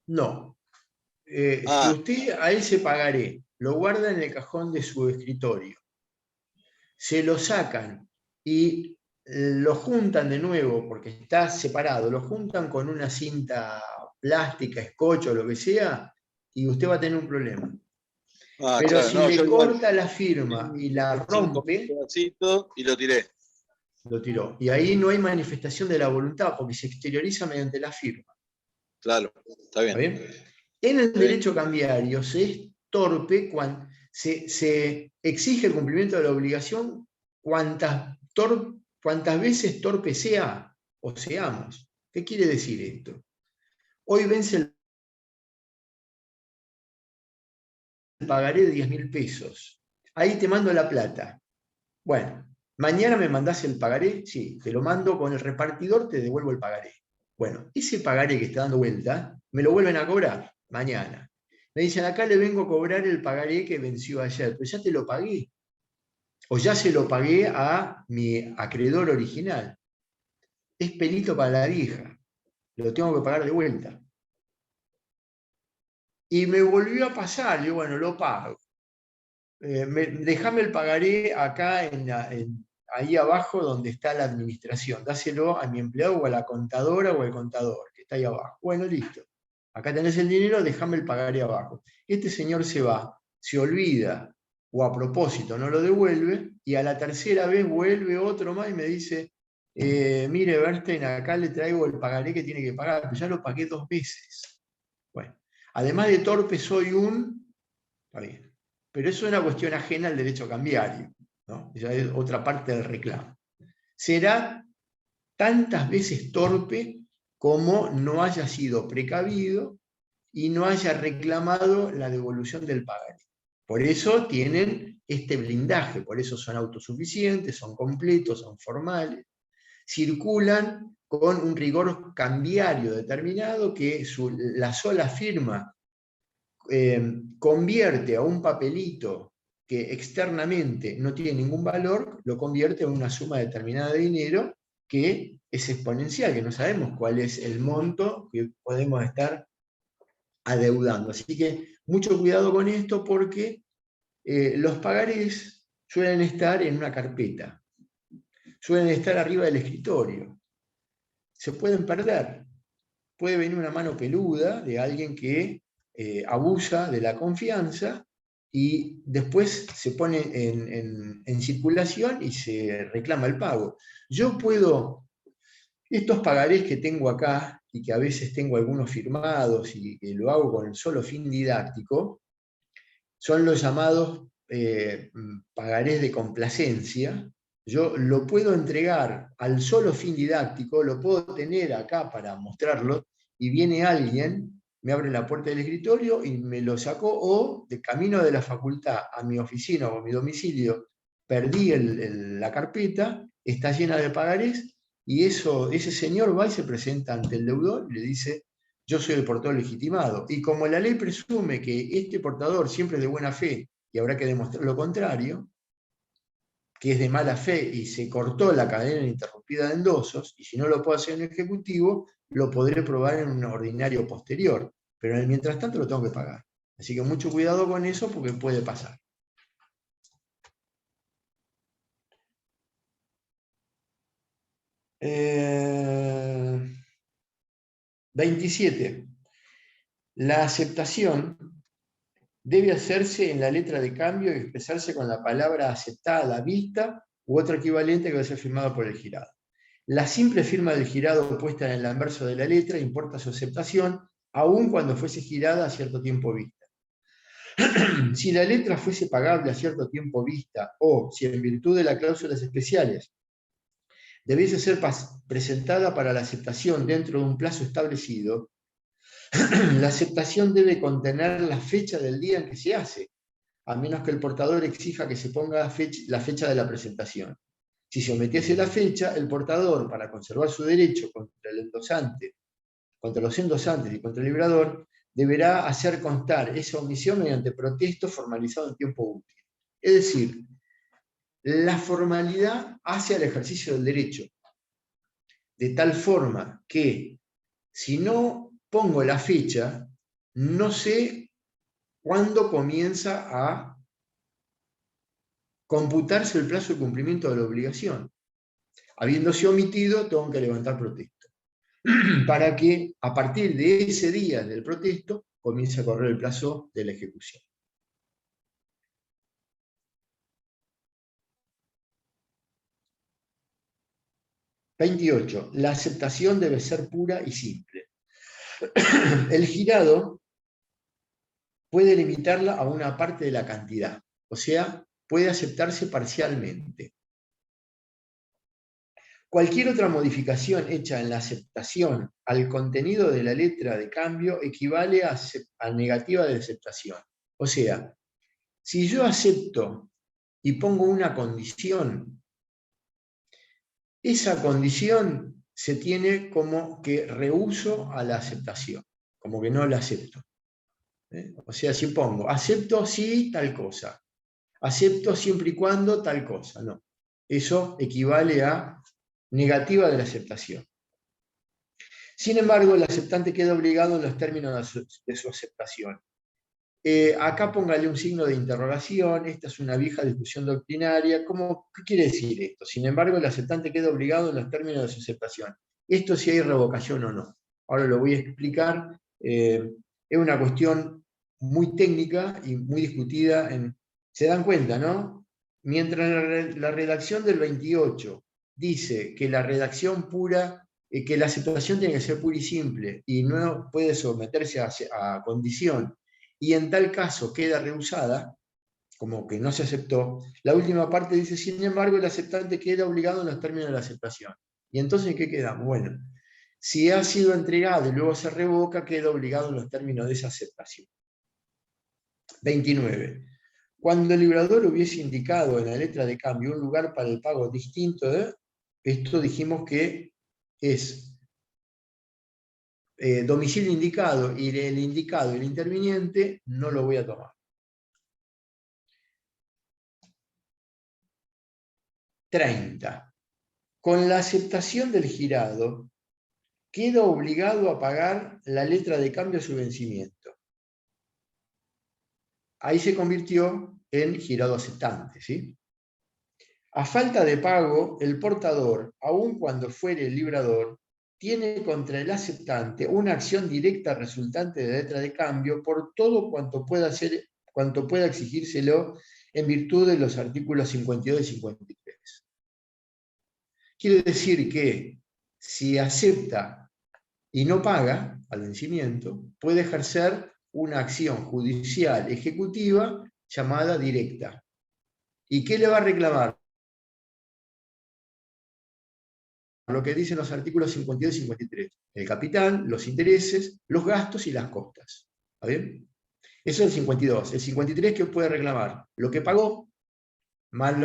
No. Si usted a ese pagaré lo guarda en el cajón de su escritorio, se lo sacan y lo juntan de nuevo, porque está separado, lo juntan con una cinta plástica, scotch o lo que sea, y usted va a tener un problema. Pero claro, si le corta la firma y la rompe, y lo tiré. Lo tiró. Y ahí no hay manifestación de la voluntad, porque se exterioriza mediante la firma. Claro, está bien. ¿Está bien? En el derecho cambiario se es torpe cuando se exige el cumplimiento de la obligación cuantas veces torpe sea o seamos. ¿Qué quiere decir esto? Hoy vence el pagaré de 10.000 pesos. Ahí te mando la plata. Bueno, mañana me mandás el pagaré, sí, te lo mando con el repartidor, te devuelvo el pagaré. Bueno, ese pagaré que está dando vuelta, me lo vuelven a cobrar mañana. Me dicen, acá le vengo a cobrar el pagaré que venció ayer, pero ya te lo pagué. O ya se lo pagué a mi acreedor original. Es pelito para la vieja. Lo tengo que pagar de vuelta. Y me volvió a pasar, yo bueno, lo pago. Déjame el pagaré acá ahí abajo donde está la administración, dáselo a mi empleado o a la contadora o al contador, que está ahí abajo. Bueno, listo. Acá tenés el dinero, déjame el pagaré abajo. Este señor se va, se olvida, o a propósito no lo devuelve, y a la tercera vez vuelve otro más y me dice, mire, Bernstein, acá le traigo el pagaré que tiene que pagar, pero ya lo pagué 2 veces. Bueno, además de torpe soy está bien. Pero eso es una cuestión ajena al derecho cambiario, ¿no? Ya es otra parte del reclamo. Será tantas veces torpe como no haya sido precavido y no haya reclamado la devolución del pagaré. Por eso tienen este blindaje, por eso son autosuficientes, son completos, son formales, circulan con un rigor cambiario determinado que la sola firma convierte a un papelito que externamente no tiene ningún valor, lo convierte en una suma determinada de dinero que es exponencial, que no sabemos cuál es el monto que podemos estar adeudando. Así que mucho cuidado con esto, porque los pagarés suelen estar en una carpeta, suelen estar arriba del escritorio, se pueden perder. Puede venir una mano peluda de alguien que abusa de la confianza y después se pone en circulación y se reclama el pago. Yo puedo, estos pagarés que tengo acá y que a veces tengo algunos firmados y que lo hago con el solo fin didáctico, son los llamados pagarés de complacencia. Yo lo puedo entregar al solo fin didáctico, lo puedo tener acá para mostrarlo, y viene alguien me abre la puerta del escritorio y me lo sacó, o de camino de la facultad a mi oficina o a mi domicilio, perdí la carpeta, está llena de pagarés, y ese señor va y se presenta ante el deudor y le dice: yo soy el portador legitimado. Y como la ley presume que este portador siempre es de buena fe y habrá que demostrar lo contrario, que es de mala fe y se cortó la cadena ininterrumpida de endosos, y si no lo puedo hacer en el ejecutivo, lo podré probar en un ordinario posterior, pero en el mientras tanto lo tengo que pagar. Así que mucho cuidado con eso porque puede pasar. Eh, 27. La aceptación debe hacerse en la letra de cambio y expresarse con la palabra aceptada a la vista u otro equivalente que va a ser firmado por el girado. La simple firma del girado puesta en el anverso de la letra importa su aceptación, aun cuando fuese girada a cierto tiempo vista. Si la letra fuese pagable a cierto tiempo vista, o si en virtud de las cláusulas especiales debiese ser presentada para la aceptación dentro de un plazo establecido, la aceptación debe contener la fecha del día en que se hace, a menos que el portador exija que se ponga la fecha de la presentación. Si se omitiese la fecha, el portador, para conservar su derecho contra el endosante, contra los endosantes y contra el librador, deberá hacer constar esa omisión mediante protesto formalizado en tiempo útil. Es decir, la formalidad hace al ejercicio del derecho, de tal forma que si no pongo la fecha, no sé cuándo comienza a computarse el plazo de cumplimiento de la obligación. Habiéndose omitido, tengo que levantar protesto, para que a partir de ese día del protesto comience a correr el plazo de la ejecución. La aceptación debe ser pura y simple. El girado puede limitarla a una parte de la cantidad, o sea, puede aceptarse parcialmente. Cualquier otra modificación hecha en la aceptación al contenido de la letra de cambio equivale a negativa de aceptación. O sea, si yo acepto y pongo una condición, esa condición se tiene como que rehúso a la aceptación, como que no la acepto. O sea, si pongo, acepto si tal cosa, acepto siempre y cuando tal cosa, no. Eso equivale a negativa de la aceptación. Sin embargo, el aceptante queda obligado en los términos de su aceptación. Acá póngale un signo de interrogación, esta es una vieja discusión doctrinaria. ¿Qué quiere decir esto? Sin embargo, el aceptante queda obligado en los términos de su aceptación. Esto si hay revocación o no. Ahora lo voy a explicar. Es una cuestión muy técnica y muy discutida. ¿Se dan cuenta, no? Mientras la redacción del 28 dice que la redacción pura, que la aceptación tiene que ser pura y simple y no puede someterse a condición, y en tal caso queda rehusada, como que no se aceptó, la última parte dice: sin embargo, el aceptante queda obligado en los términos de la aceptación. ¿Y entonces qué quedamos? Bueno, si ha sido entregado y luego se revoca, queda obligado en los términos de esa aceptación. 29. Cuando el librador hubiese indicado en la letra de cambio un lugar para el pago distinto de, esto dijimos que es domicilio indicado, y el indicado y el interviniente no lo voy a tomar. 30. Con la aceptación del girado, queda obligado a pagar la letra de cambio a su vencimiento. Ahí se convirtió en girado aceptante, ¿sí? A falta de pago, el portador, aun cuando fuere el librador, tiene contra el aceptante una acción directa resultante de letra de cambio por todo cuanto pueda exigírselo en virtud de los artículos 52 y 53. Quiere decir que si acepta y no paga al vencimiento, puede ejercer una acción judicial ejecutiva llamada directa. ¿Y qué le va a reclamar? lo que dicen los artículos 52 y 53. El capital, los intereses, los gastos y las costas. ¿Está bien? Eso es el 52. El 53, ¿qué puede reclamar? Lo que pagó, más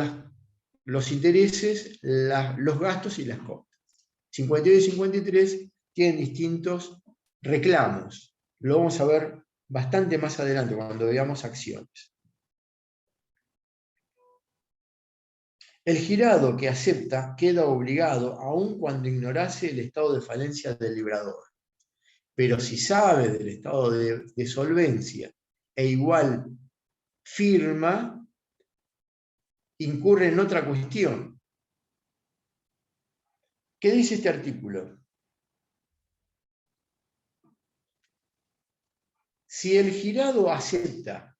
los intereses, los gastos y las costas. 52 y 53 tienen distintos reclamos. Lo vamos a ver bastante más adelante cuando veamos acciones. El girado que acepta queda obligado aun cuando ignorase el estado de falencia del librador. Pero si sabe del estado de solvencia e igual firma, incurre en otra cuestión. ¿Qué dice este artículo? Si el girado acepta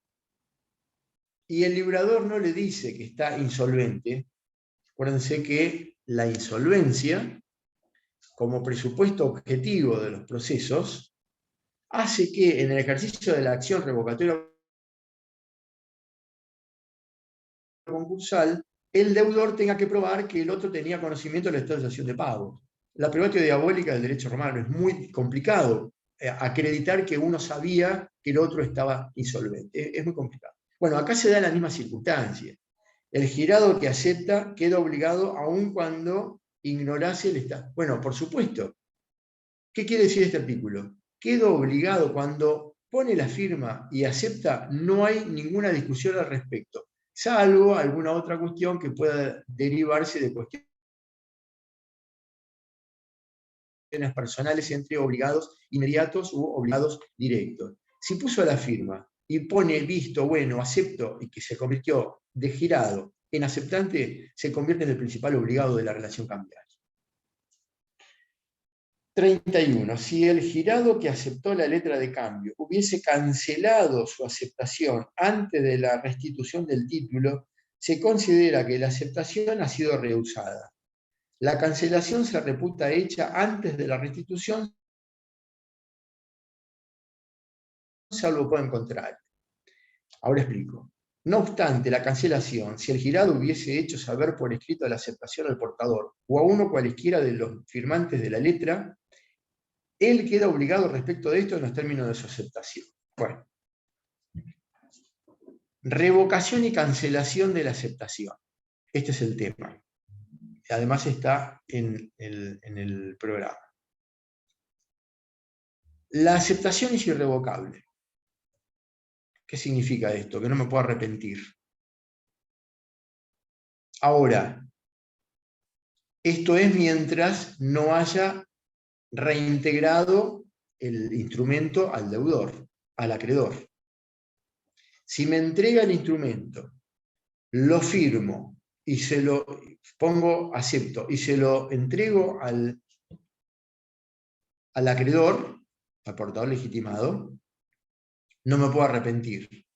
y el librador no le dice que está insolvente, acuérdense que la insolvencia, como presupuesto objetivo de los procesos, hace que en el ejercicio de la acción revocatoria concursal, el deudor tenga que probar que el otro tenía conocimiento de la estado de situación de pago. La prerrogativa diabólica del derecho romano es muy complicado acreditar que uno sabía que el otro estaba insolvente. Es muy complicado. Bueno, acá se da la misma circunstancia. El girado que acepta queda obligado aun cuando ignorase el estado. Bueno, por supuesto. ¿Qué quiere decir este artículo? Queda obligado cuando pone la firma y acepta, no hay ninguna discusión al respecto, salvo alguna otra cuestión que pueda derivarse de cuestiones personales entre obligados inmediatos u obligados directos. Si puso la firma y pone visto, bueno, acepto, y que se convirtió de girado en aceptante, se convierte en el principal obligado de la relación cambiaria. 31. Si el girado que aceptó la letra de cambio hubiese cancelado su aceptación antes de la restitución del título, se considera que la aceptación ha sido rehusada. La cancelación se reputa hecha antes de la restitución, salvo por el contrario. Ahora explico. No obstante la cancelación, si el girado hubiese hecho saber por escrito la aceptación al portador o a uno cualesquiera de los firmantes de la letra, él queda obligado respecto de esto en los términos de su aceptación. Bueno. Revocación y cancelación de la aceptación. Este es el tema. Además está en el programa. La aceptación es irrevocable. ¿Qué significa esto? Que no me puedo arrepentir. Ahora, esto es mientras no haya reintegrado el instrumento al deudor, al acreedor. Si me entrega el instrumento, lo firmo y se lo pongo, acepto, y se lo entrego al acreedor, al portador legitimado, no me puedo arrepentir.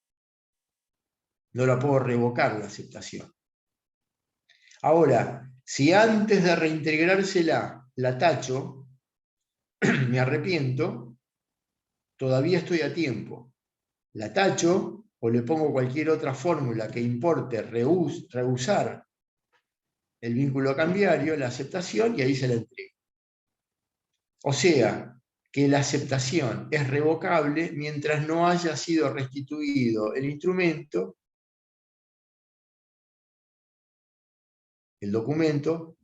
No la puedo revocar la aceptación. Ahora, si antes de reintegrársela la tacho, me arrepiento, todavía estoy a tiempo. La tacho o le pongo cualquier otra fórmula que importe rehusar el vínculo cambiario, la aceptación, y ahí se la entrego. O sea, que la aceptación es revocable mientras no haya sido restituido el instrumento, el documento,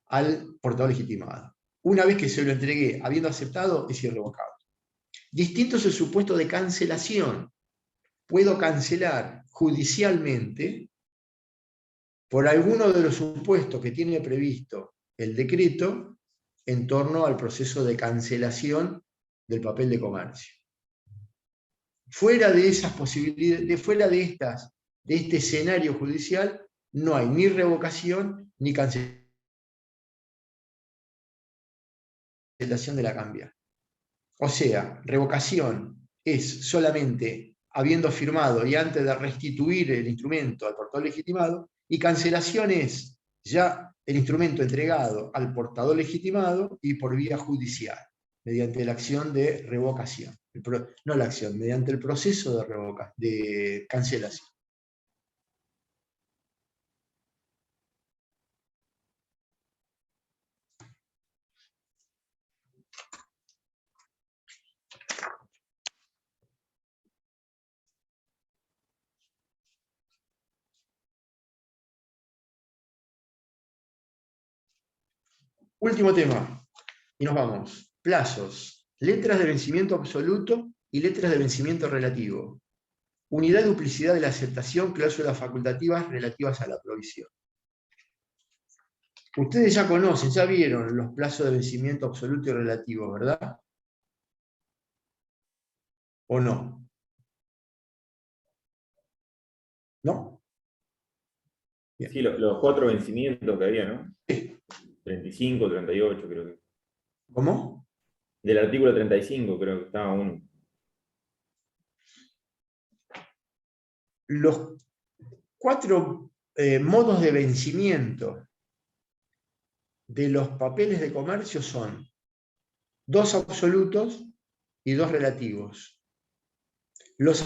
al portador legitimado. Una vez que se lo entregué habiendo aceptado, es irrevocable. Distinto es el supuesto de cancelación. Puedo cancelar judicialmente por alguno de los supuestos que tiene previsto el decreto en torno al proceso de cancelación del papel de comercio. Fuera de esas posibilidades, fuera de este escenario judicial, no hay ni revocación ni cancelación de la cambia. O sea, revocación es solamente habiendo firmado y antes de restituir el instrumento al portador legitimado, y cancelación es ya el instrumento entregado al portador legitimado y por vía judicial, mediante la acción de revocación. No la acción, mediante el proceso de cancelación. Último tema, y nos vamos. Plazos. Letras de vencimiento absoluto y letras de vencimiento relativo. Unidad de duplicidad de la aceptación, cláusulas facultativas relativas a la provisión. Ustedes ya conocen, ya vieron los plazos de vencimiento absoluto y relativo, ¿verdad? ¿O no? ¿No? Bien. Sí, los 4 vencimientos que había, ¿no? 35, 38, creo que. ¿Cómo? Del artículo 35, creo que estaba uno. Los 4 modos de vencimiento de los papeles de comercio son 2 absolutos y 2 relativos. Los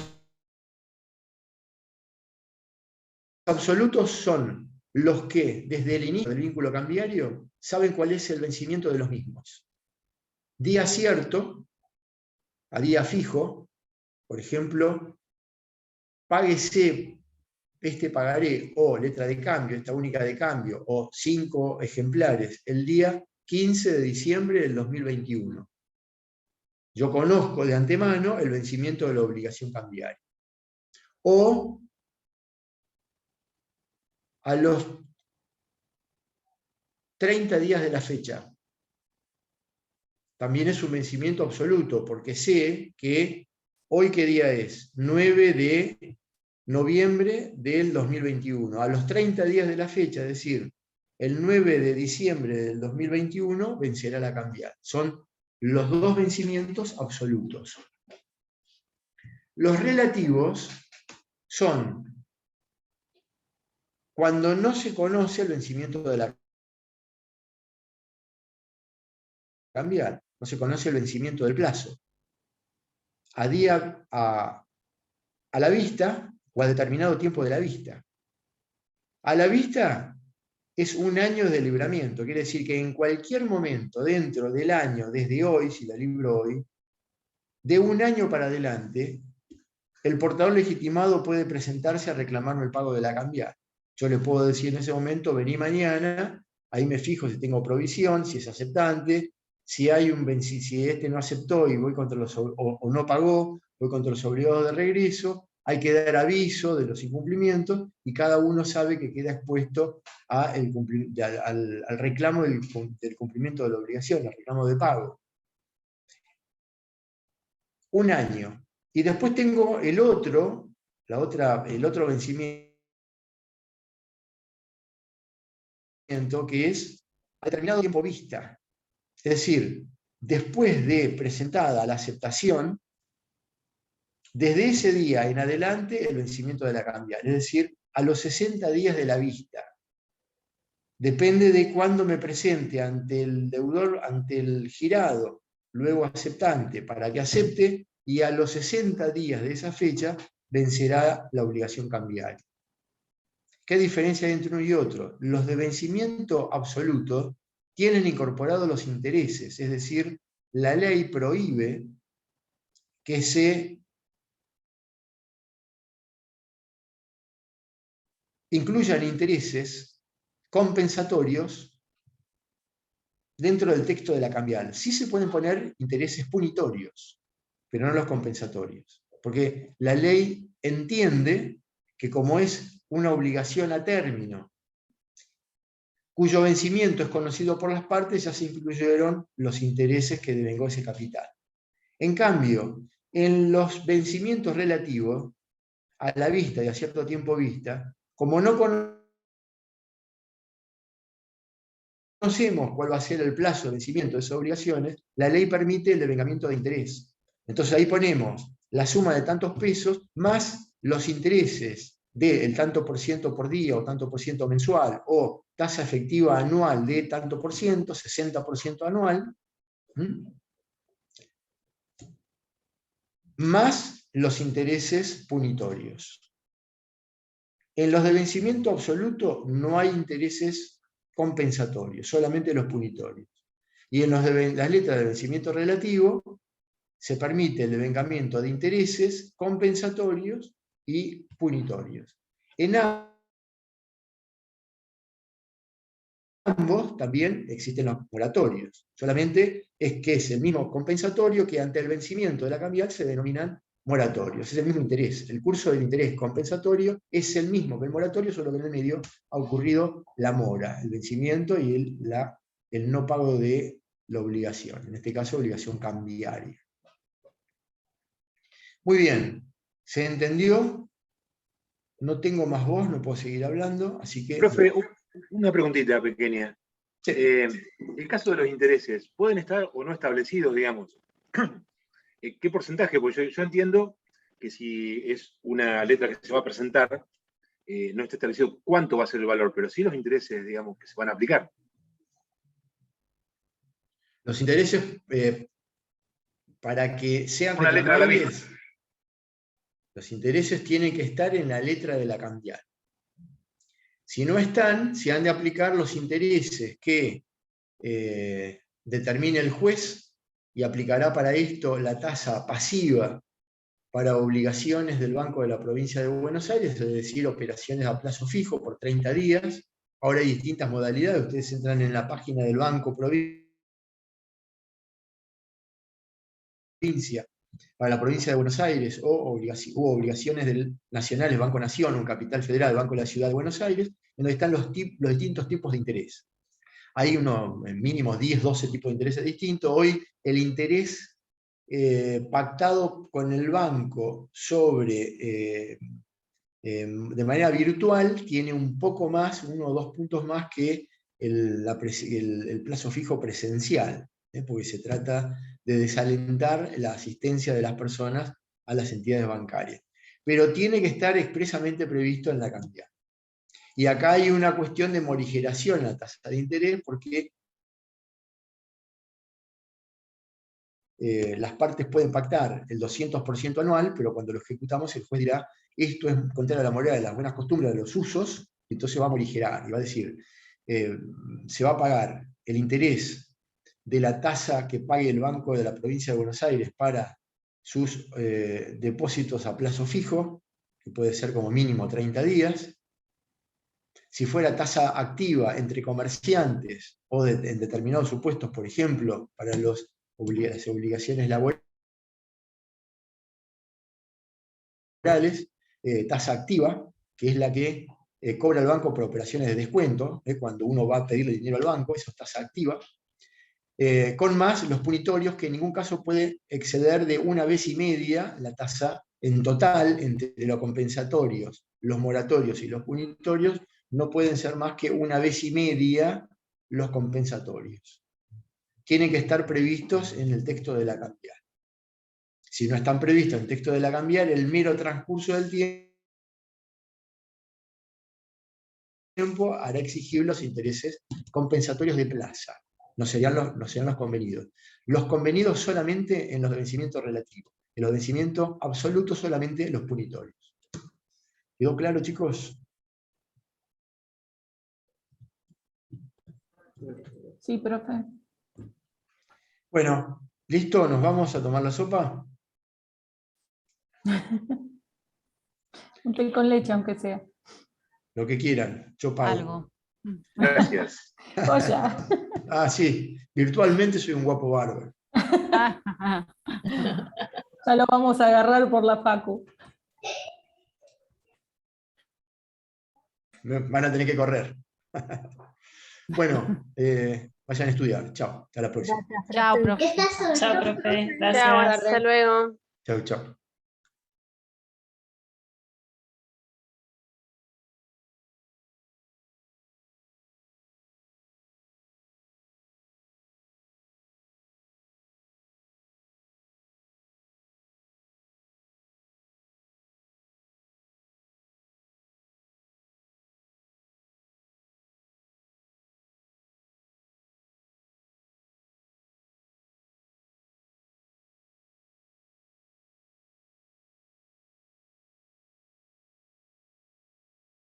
absolutos son los que, desde el inicio del vínculo cambiario, saben cuál es el vencimiento de los mismos. Día cierto, a día fijo, por ejemplo, páguese este pagaré o letra de cambio, esta única de cambio, o 5 ejemplares, el día 15 de diciembre del 2021. Yo conozco de antemano el vencimiento de la obligación cambiaria. O a los 30 días de la fecha. También es un vencimiento absoluto, porque sé que hoy, ¿qué día es? 9 de noviembre del 2021. A los 30 días de la fecha, es decir, el 9 de diciembre del 2021, vencerá la cambial. Son los 2 vencimientos absolutos. Los relativos son cuando no se conoce el vencimiento de la cambial, no se conoce el vencimiento del plazo. A la vista o a determinado tiempo de la vista. A la vista es un año de libramiento, quiere decir que en cualquier momento dentro del año, desde hoy, si la libro hoy, de un año para adelante, el portador legitimado puede presentarse a reclamarme el pago de la cambial. Yo le puedo decir en ese momento, vení mañana, ahí me fijo si tengo provisión, si es aceptante, si este no aceptó y voy contra o no pagó, voy contra los obligados de regreso, hay que dar aviso de los incumplimientos y cada uno sabe que queda expuesto al reclamo del cumplimiento de la obligación, al reclamo de pago. Un año. Y después tengo el otro vencimiento, que es a determinado tiempo vista. Es decir, después de presentada la aceptación, desde ese día en adelante el vencimiento de la cambial, es decir, a los 60 días de la vista. Depende de cuándo me presente ante el deudor, ante el girado, luego aceptante, para que acepte, y a los 60 días de esa fecha vencerá la obligación cambiaria. ¿Qué diferencia hay entre uno y otro? Los de vencimiento absoluto tienen incorporados los intereses, es decir, la ley prohíbe que se incluyan intereses compensatorios dentro del texto de la cambial. Sí se pueden poner intereses punitorios, pero no los compensatorios, porque la ley entiende que como es una obligación a término, cuyo vencimiento es conocido por las partes, ya se incluyeron los intereses que devengó ese capital. En cambio, en los vencimientos relativos, a la vista y a cierto tiempo vista, como no conocemos cuál va a ser el plazo de vencimiento de esas obligaciones, la ley permite el devengamiento de interés. Entonces ahí ponemos la suma de tantos pesos más los intereses del tanto por ciento por día o tanto por ciento mensual o tasa efectiva anual de tanto por ciento, 60% anual, más los intereses punitorios. En los de vencimiento absoluto no hay intereses compensatorios, solamente los punitorios. Y en las letras de vencimiento relativo se permite el devengamiento de intereses compensatorios y punitorios. En ambos también existen los moratorios. Solamente es que es el mismo compensatorio que ante el vencimiento de la cambial se denominan moratorios. Es el mismo interés. El curso del interés compensatorio es el mismo que el moratorio, solo que en el medio ha ocurrido la mora, el vencimiento y el no pago de la obligación. En este caso, obligación cambiaria. Muy bien. ¿Se entendió? No tengo más voz, no puedo seguir hablando, así que... Profe, una preguntita pequeña. Sí. El caso de los intereses, ¿pueden estar o no establecidos, digamos? ¿Qué porcentaje? Porque yo entiendo que si es una letra que se va a presentar, no está establecido cuánto va a ser el valor, pero sí los intereses, digamos, que se van a aplicar. Los intereses, para que sean Una letra a la reclamables, misma. los intereses tienen que estar en la letra de la cambial. Si no están, se han de aplicar los intereses que determine el juez, y aplicará para esto la tasa pasiva para obligaciones del Banco de la Provincia de Buenos Aires, es decir, operaciones a plazo fijo por 30 días. Ahora hay distintas modalidades, ustedes entran en la página del Banco Provincia para la Provincia de Buenos Aires, o obligaciones nacionales, Banco Nación, un Capital Federal, Banco de la Ciudad de Buenos Aires, en donde están los distintos tipos de interés. Hay mínimo 10, 12 tipos de intereses distintos. Hoy el interés pactado con el banco de manera virtual tiene un poco más, 1 o 2 puntos más que el plazo fijo presencial, porque se trata de desalentar la asistencia de las personas a las entidades bancarias. Pero tiene que estar expresamente previsto en la cambial. Y acá hay una cuestión de morigeración en la tasa de interés, porque las partes pueden pactar el 200% anual, pero cuando lo ejecutamos el juez dirá, esto es contrario a la moralidad de las buenas costumbres, de los usos, y entonces va a morigerar, y va a decir, se va a pagar el interés de la tasa que pague el Banco de la Provincia de Buenos Aires para sus depósitos a plazo fijo, que puede ser como mínimo 30 días. Si fuera tasa activa entre comerciantes o en determinados supuestos, por ejemplo, para las obligaciones laborales, tasa activa, que es la que cobra el banco por operaciones de descuento, cuando uno va a pedirle dinero al banco, eso es tasa activa, con más los punitorios, que en ningún caso puede exceder de 1,5 veces la tasa en total entre los compensatorios, los moratorios y los punitorios, no pueden ser más que 1,5 veces los compensatorios. Tienen que estar previstos en el texto de la cambial. Si no están previstos en el texto de la cambial, el mero transcurso del tiempo hará exigibles los intereses compensatorios de plaza. No serían los convenidos. Los convenidos solamente en los vencimientos relativos. En los vencimientos absolutos solamente los punitorios. ¿Quedó claro, chicos? Sí, profe. Bueno, ¿listo? ¿Nos vamos a tomar la sopa? Un té con leche, aunque sea. Lo que quieran, yo pago. Algo. Gracias. Joya. Ah, sí, virtualmente soy un guapo bárbaro. Ya lo vamos a agarrar por la facu. Van a tener que correr. Bueno, vayan a estudiar. Chao, hasta la próxima. Chao, profe. Chao, profe. Chao, Gracias. hasta luego. Chao, chao.